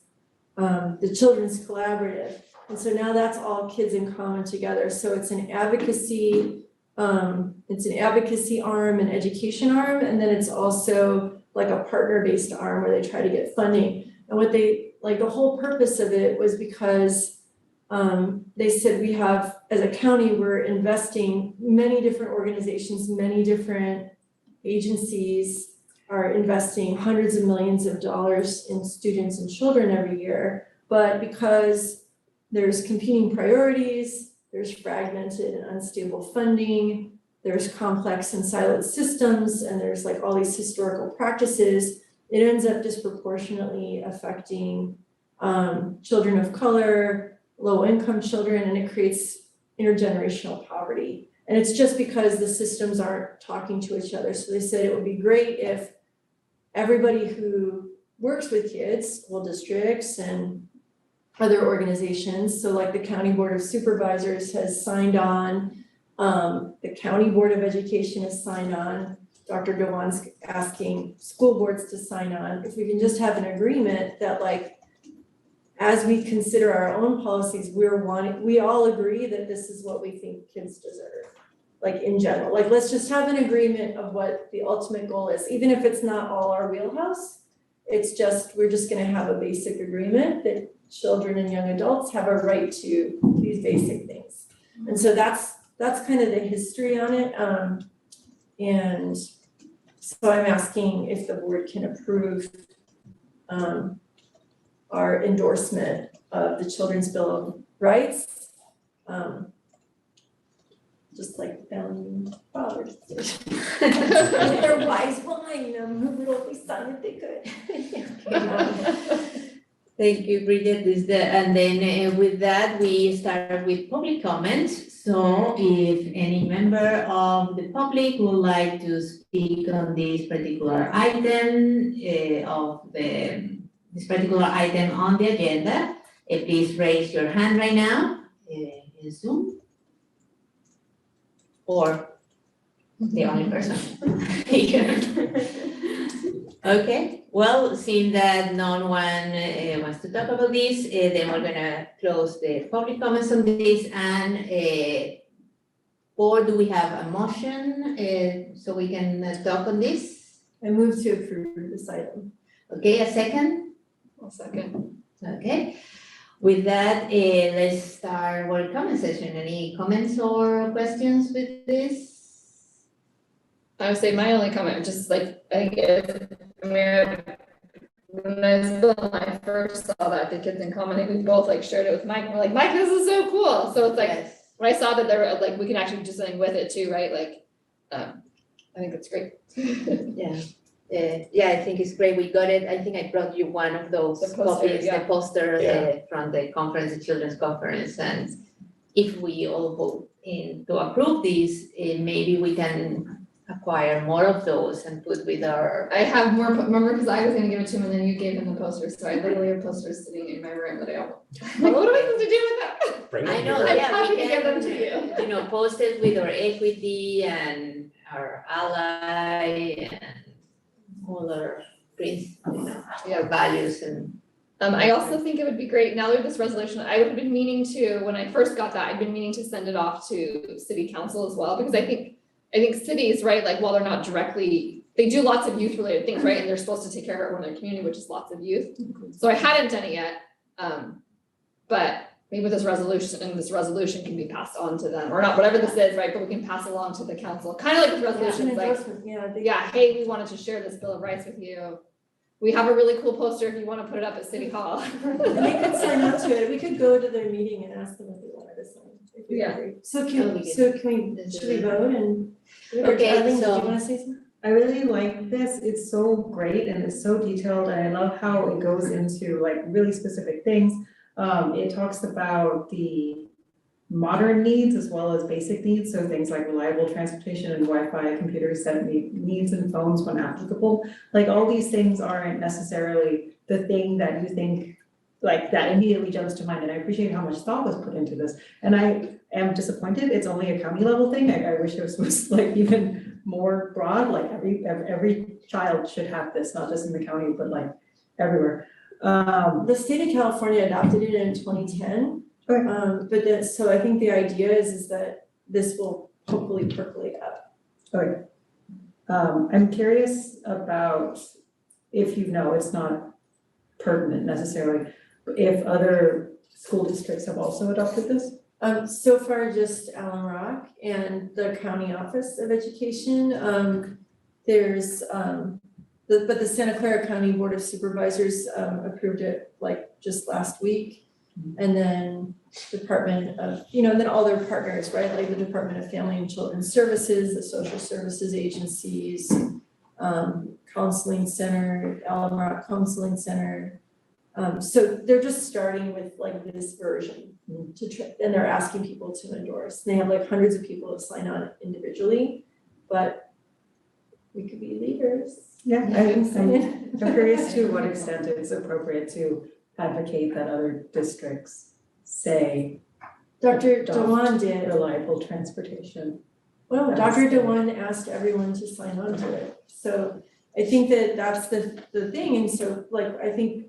the Children's Collaborative. And so now that's all Kids in Common together. So it's an advocacy arm, an education arm, and then it's also like a partner-based arm where they try to get funding. And what they, the whole purpose of it was because they said we have, as a county, we're investing, many different organizations, many different agencies are investing hundreds of millions of dollars in students and children every year. But because there's competing priorities, there's fragmented and unstable funding, there's complex and siloed systems, and there's all these historical practices, it ends up disproportionately affecting children of color, low-income children, and it creates intergenerational poverty. And it's just because the systems aren't talking to each other. So they said it would be great if everybody who works with kids, school districts and other organizations, so the County Board of Supervisors has signed on, the County Board of Education has signed on, Dr. Dewan's asking school boards to sign on. If we can just have an agreement that as we consider our own policies, we all agree that this is what we think kids deserve, in general. Let's just have an agreement of what the ultimate goal is, even if it's not all our wheelhouse. It's just, we're just gonna have a basic agreement that children and young adults have a right to these basic things. And so that's kind of the history on it. And so I'm asking if the board can approve our endorsement of the Children's Bill of Rights, just like the founding fathers did. With their wise behind them, who would only sign if they could. Thank you, Bridget. And then with that, we start with public comment. So if any member of the public would like to speak on this particular item this particular item on the agenda, please raise your hand right now in Zoom. Or the only person here. Okay, well, seeing that no one wants to talk about this, then we're gonna close the public comments on this and or do we have a motion so we can talk on this? I move to approve this item. Okay, a second? I'll second. Okay, with that, let's start our comment session. Any comments or questions with this? I would say my only comment, was just like, I think when I first saw that, the kids in common, I think we both like shared it with Mike, and we're like, Mike, this is so cool, so it's like, Yes. when I saw that there were, like, we can actually do something with it too, right, like, I think that's great. Yeah, yeah, I think it's great. We got it. I think I brought you one of those The poster, copies, yeah. the poster Yeah. from the conference, the children's conference. And if we all vote in to approve this, maybe we can acquire more of those and put with our. I have more, remember, because I was gonna give it to him and then you gave him the poster, so I literally have posters sitting in my room that I don't. Like, what am I supposed to do with that? Bring I it know, here. I'm yeah, happy we to give them to can, you. you know, post it with our equity and our ally and all our our values and. I also think it would be great, now that we have this resolution, I would have been meaning to, when I first got that, I'd been meaning to send it off to city council as well, because I think cities, right, like, while they're not directly, they do lots of youth related things, right, and they're supposed to take care of everyone in their community, which is lots of youth. So I hadn't done it yet, but maybe this resolution can be passed on to them, or not, whatever this is, right, but we can pass along to the council, kind of like with resolutions, like, yeah, hey, we wanted to share this Bill of Rights with you. We have a really cool poster if you want to put it up at City Hall. And they could sign up to it, we could go to their meeting and ask them if they wanted to sign. if we Yeah. agree. So Oh, we should we vote and? Okay, Arlene, did so- you wanna say something? I really like this, it's so great and it's so detailed, and I love how it goes into like really specific things. It talks about the modern needs as well as basic needs, so things like reliable transportation and Wi-Fi, computers, set needs and phones when applicable. Like, all these things aren't necessarily the thing that you think, like, that immediately jumps to mind, and I appreciate how much thought was put into this. And I am disappointed, it's only a county level thing, I wish it was like even more broad, like every child should have this, not just in the county, but like everywhere. The state of California adopted it in 2010. Okay. But then, so I think the idea is that this will hopefully percolate up. Okay. I'm curious about, if you know, it's not pertinent necessarily, but if other school districts have also adopted this? So far, just Allen Rock and the County Office of Education. There's, but the Santa Clara County Board of Supervisors approved it like just last week. And then Department of, and then all their partners, right, like the Department of Family and Children's Services, the social services agencies, Counseling Center, Allen Rock Counseling Center. So they're just starting with like this version and they're asking people to endorse. They have like hundreds of people that sign on individually, but we could be leaders. Yeah, I'm curious to what extent it's appropriate to advocate that other districts say Dr. Dewan did. reliable transportation. Well, Dr. Dewan asked everyone to sign on to it. So I think that that's the thing. And so like, I think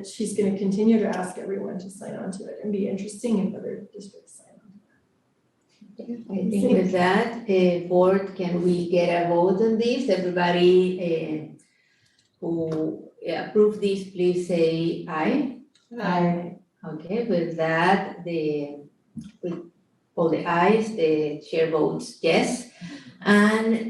she's gonna continue to ask everyone to sign on to it and be interesting if other districts sign on. I think with that, board, can we get a vote on this? Everybody who approve this, please say aye. Aye. Okay, with that, with all the ayes, the chair votes yes. And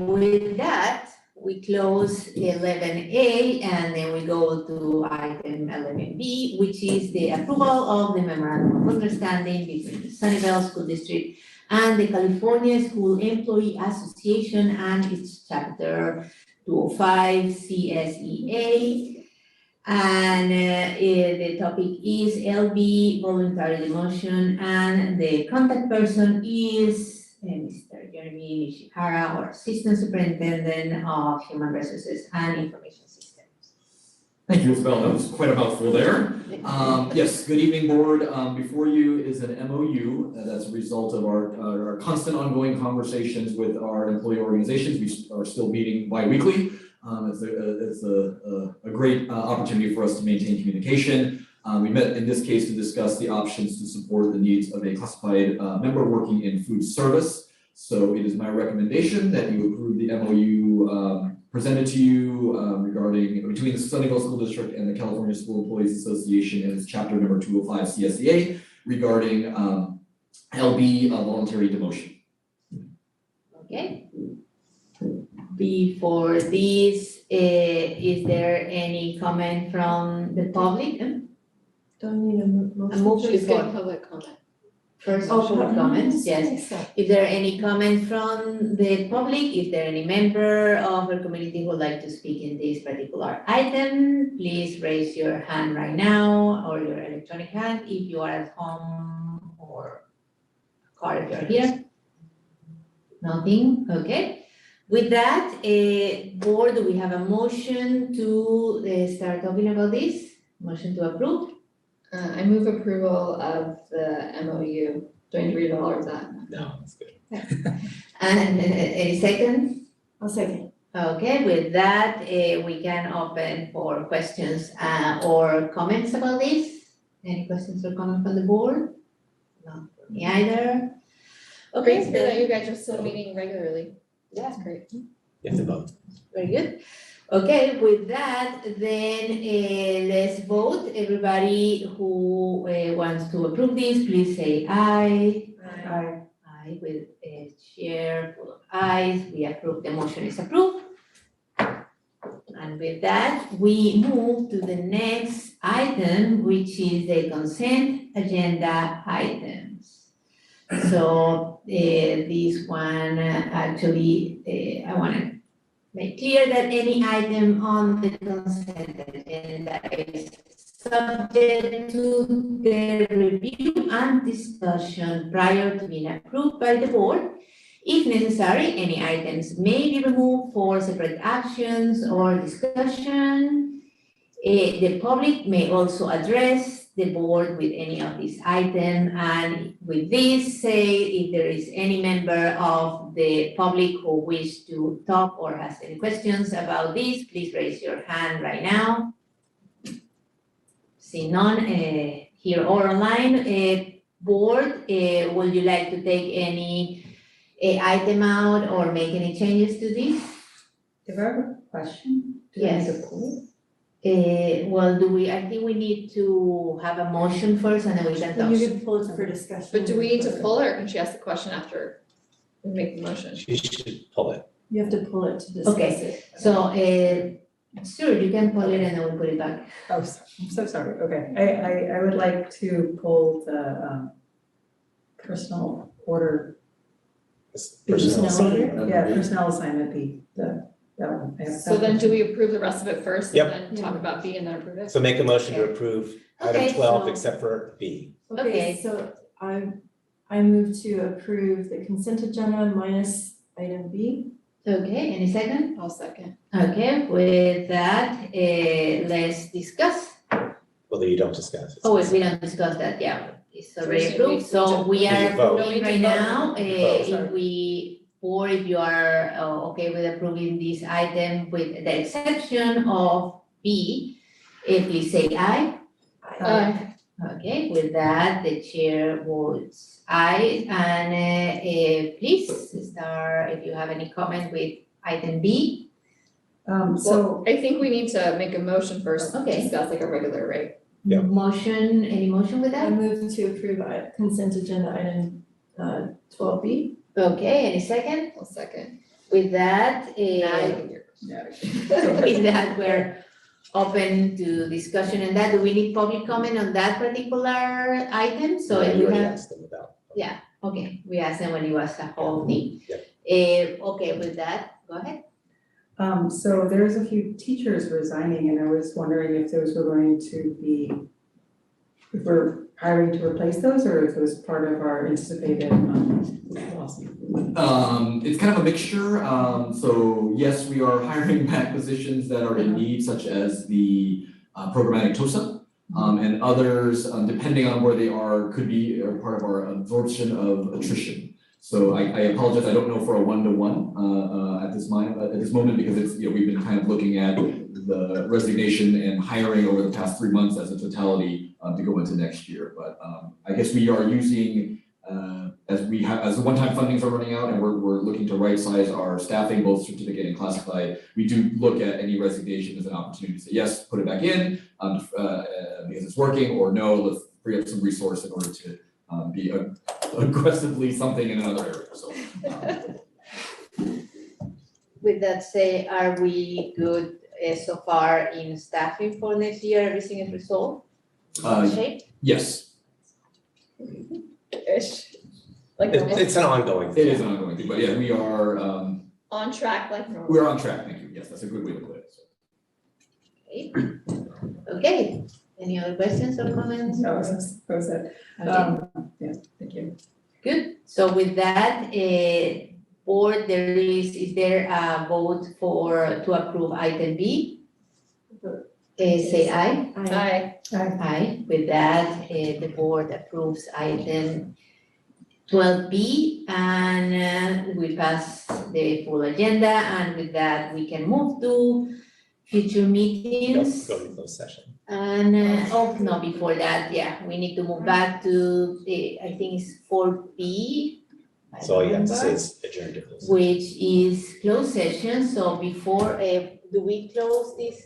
with that, we close 11A and then we go to item 11B, which is the approval of the memorandum of understanding between the Sunnyvale School District and the California School Employee Association and its chapter 205 CSEA. And the topic is LB voluntary demotion, and the contact person is Mr. Jeremy Nishihara, our Assistant Superintendent of Human Resources and Information Systems. Thank you, Isabel. That was quite a mouthful there. Yes, good evening, board. Before you is an MOU that's a result of our constant ongoing conversations with our employee organizations. We are still meeting bi-weekly. It's a great opportunity for us to maintain communication. We met in this case to discuss the options to support the needs of a classified member working in food service. So it is my recommendation that you approve the MOU presented to you regarding between the Sunnyvale School District and the California School Employees Association and its chapter number 205 CSEA regarding LB voluntary demotion. Okay. Before this, is there any comment from the public? Don't need a motion. A motion She's for getting public comment. first Oh, public comments, yes. yes. If there are any comments from the public, if there are any member of our community who would like to speak in this particular item, please raise your hand right now or your electronic hand if you are at home or car if you're here. Nothing, okay. With that, board, do we have a motion to start talking about this? Motion to approve? I move approval of the MOU. Do I need to read all of that? No, that's good. And any second? I'll second. Okay, with that, we can open for questions or comments about this. Any questions or comments from the board? Not from me either. Great Okay, to hear that you guys are still meeting regularly. Yeah. That's great. You have to vote. very good. Okay, with that, then let's vote. Everybody who wants to approve this, please say aye. Aye. Aye, with a chair full of ayes, we approve, the motion is approved. And with that, we move to the next item, which is the consent agenda items. So this one, actually, I want to make clear that any item on the consent agenda is subject to the review and discussion prior to being approved by the board. If necessary, any items may be removed for separate actions or discussion. The public may also address the board with any of these items. And with this, say if there is any member of the public who wish to talk or has any questions about this, please raise your hand right now. See none here or online. Board, would you like to take any item out or make any changes to this? If I have a question, do I need to Yes. pull Well, I think we need to have a motion first and then we can Then you talk. can pull it for discussion. But do we need to pull it or can she ask the question after we make the motion? You should pull it. You have to pull it to discuss Okay. it. So, sure, you can pull it and then we put it back. Oh, I'm so sorry, okay. I would like to pull the personal order. Personal assignment? Yeah, personnel assignment B, that one. I have So then do we approve the rest of it first Yep. and then talk about B and then approve it? So make a motion to approve item Okay, 12 so- except for B. Okay. Okay, so I move to approve the consent agenda minus item B. Okay, any second? I'll second. Okay, with that, let's discuss. Well, you don't discuss. Oh, wait, we don't discuss that, yeah, it's already We- approved, so we are We vote. approving right now. Vote. If we, or if you are okay with approving this item with the exception of B, please say aye. Okay, with that, the chair votes aye, and please start if you have any comment with item B. So So, I think we need to make a motion first, Okay. discuss like a regular, right? Yeah. Motion, any motion with I that? move to approve consent agenda item 12B. Okay, any second? I'll second. With that, Now you can hear. with that, we're open to discussion on that. Do we need public comment on that particular item? So if You we already have, asked them about. okay, we asked them when it was a whole thing. Okay, with that, go ahead. so there's a few teachers resigning and I was wondering if those were going to be, if we're hiring to replace those or if it was part of our anticipated, loss. It's kind of a mixture. So yes, we are hiring back positions that are in need, such as the programmatic TOSA. And others, depending on where they are, could be part of our absorption of attrition. So I apologize, I don't know for a one-to-one at this moment because it's, we've been kind of looking at the resignation and hiring over the past 3 months as a totality to go into next year. But I guess we are using as the one-time fundings are running out and we're looking to right-size our staffing, both certificate and classified, we do look at any resignation as an opportunity to say, yes, put it back in because it's working, or no, let's free up some resource in order to be aggressively something in another area, so. With that said, are we good so far in staffing for next year? Everything is resolved? Shape? Yes, Ish. Like It's an ongoing it thing. is an ongoing thing, but yeah, we are, on track like normal. we're on track, thank you, yes, that's a good way to put it, so. Okay, any other questions or comments? That was it. Yeah, thank you. Good, so with that, board, is there a vote to approve item B? Say aye. Aye. Aye, with that, the board approves item 12B and we pass the full agenda, and with that, we can move to future meetings. Go to closed session. And, no, before that, yeah, we need to move back to I think it's 4B. I So all you have to remember, say is adjourn to closed. which is closed session, so before, do we close this,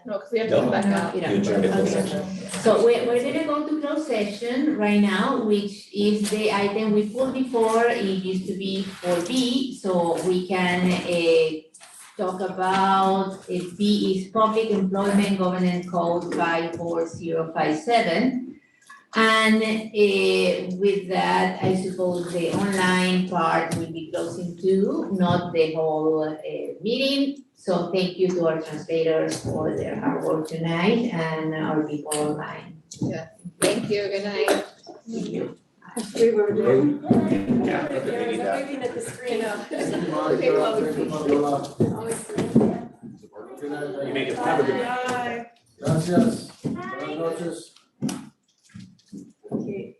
No, because we have to No. come back out. you know, You adjourn to closed okay. session. So we're gonna go to closed session right now, which is the item we pulled before. It used to be 4B, so we can talk about if B is Public Employment Governance Code 54057. And with that, I suppose the online part will be closing too, not the whole meeting. So thank you to our translators for their hard work tonight and our people online. Thank you, good night. Thank you. We were there. Yeah. Waving at the screen. Okay, well, You make it, have a good night. Bye. Gracias. Buenas noches. Okay.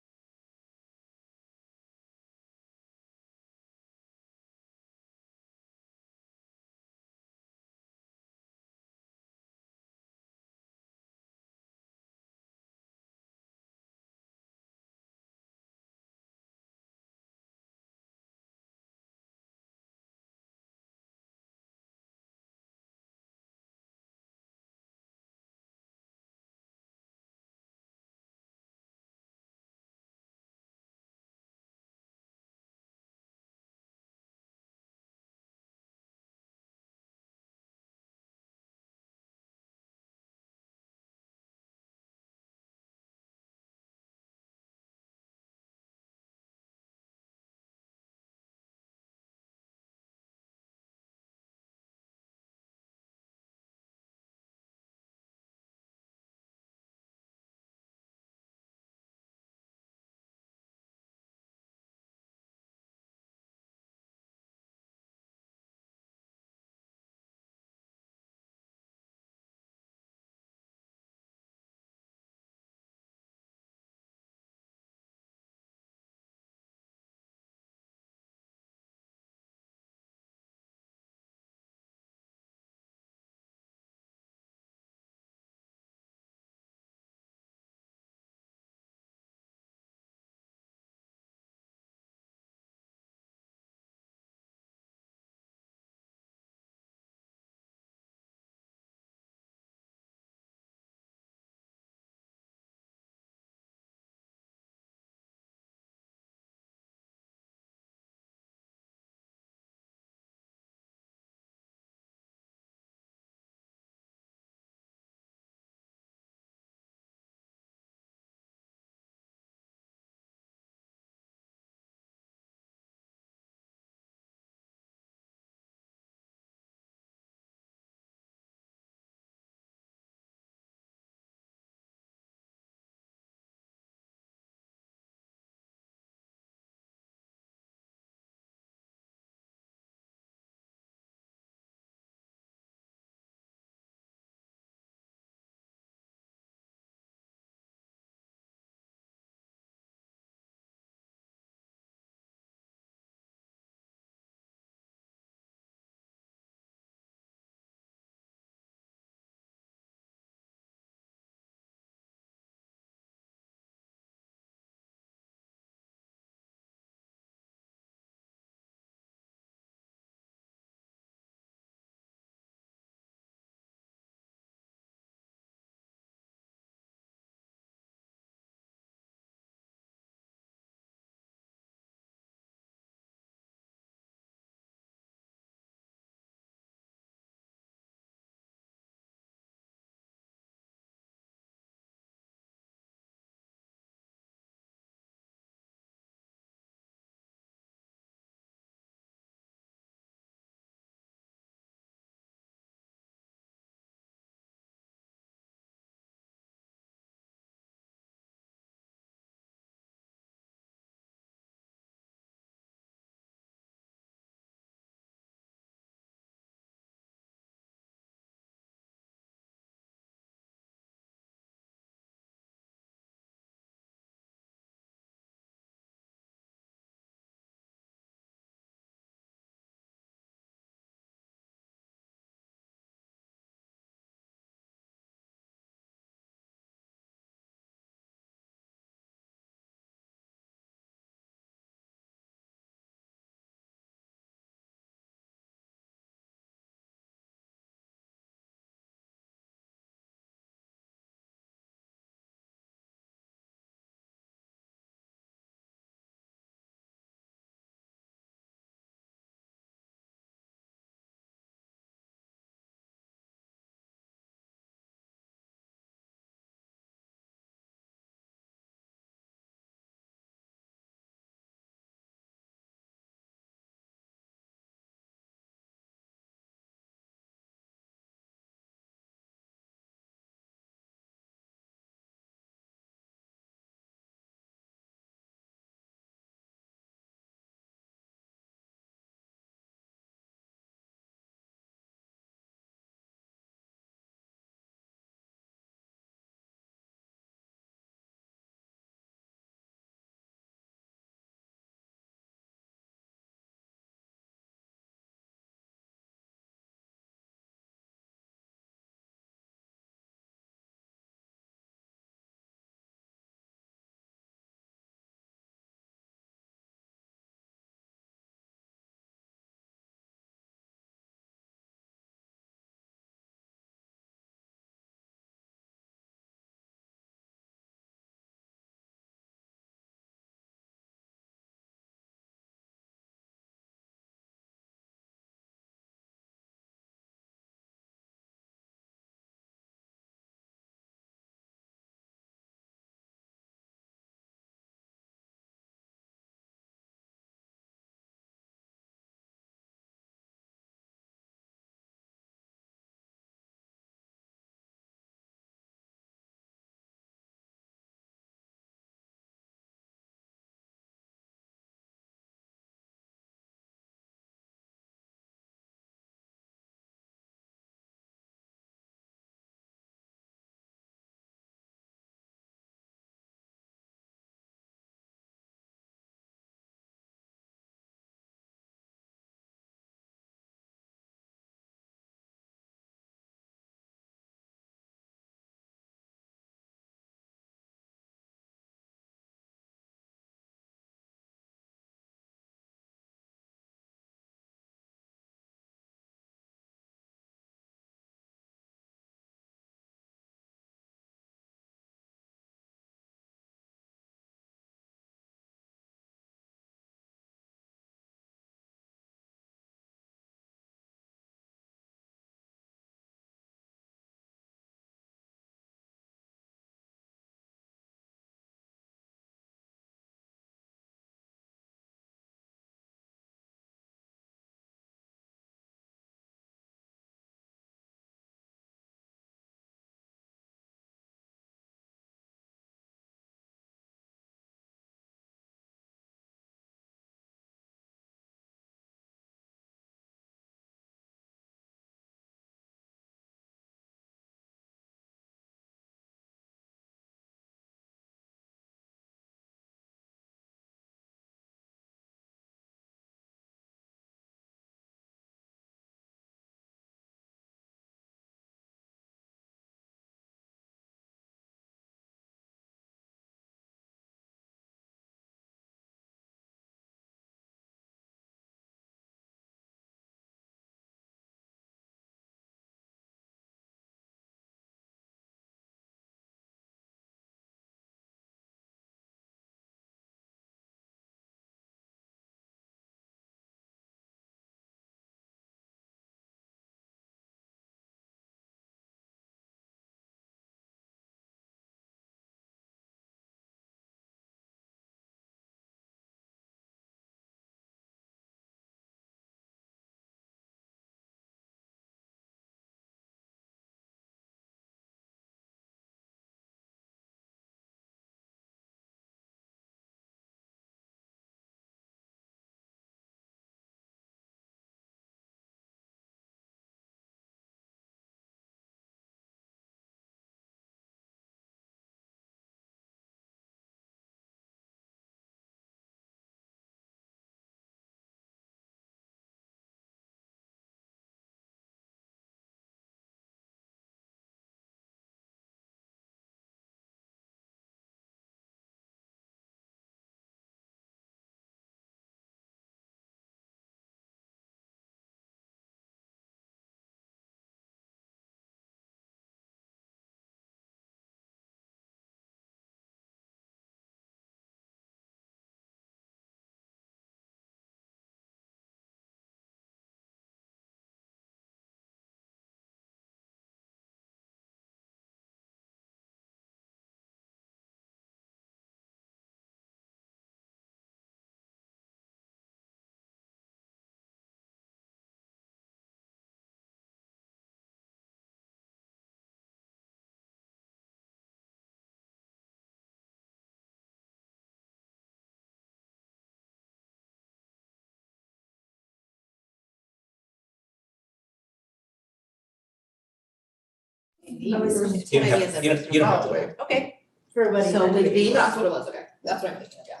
You don't have to wait. Okay, For what? so with this, That's what it was, okay, that's what I'm thinking, yeah.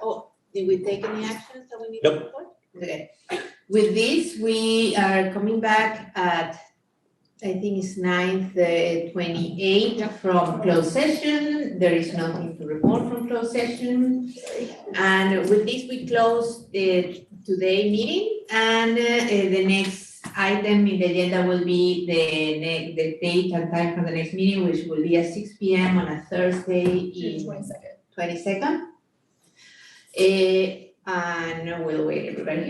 did we take any actions that we need Nope. to report? Okay. With this, we are coming back at, I think it's 9:28 from closed session. There is nothing to report from closed session. And with this, we close the today meeting, and the next item in the agenda will be the date and time for the next meeting, which will be at 6 p.m. on a Thursday in 22nd. 22nd. And we'll wait everybody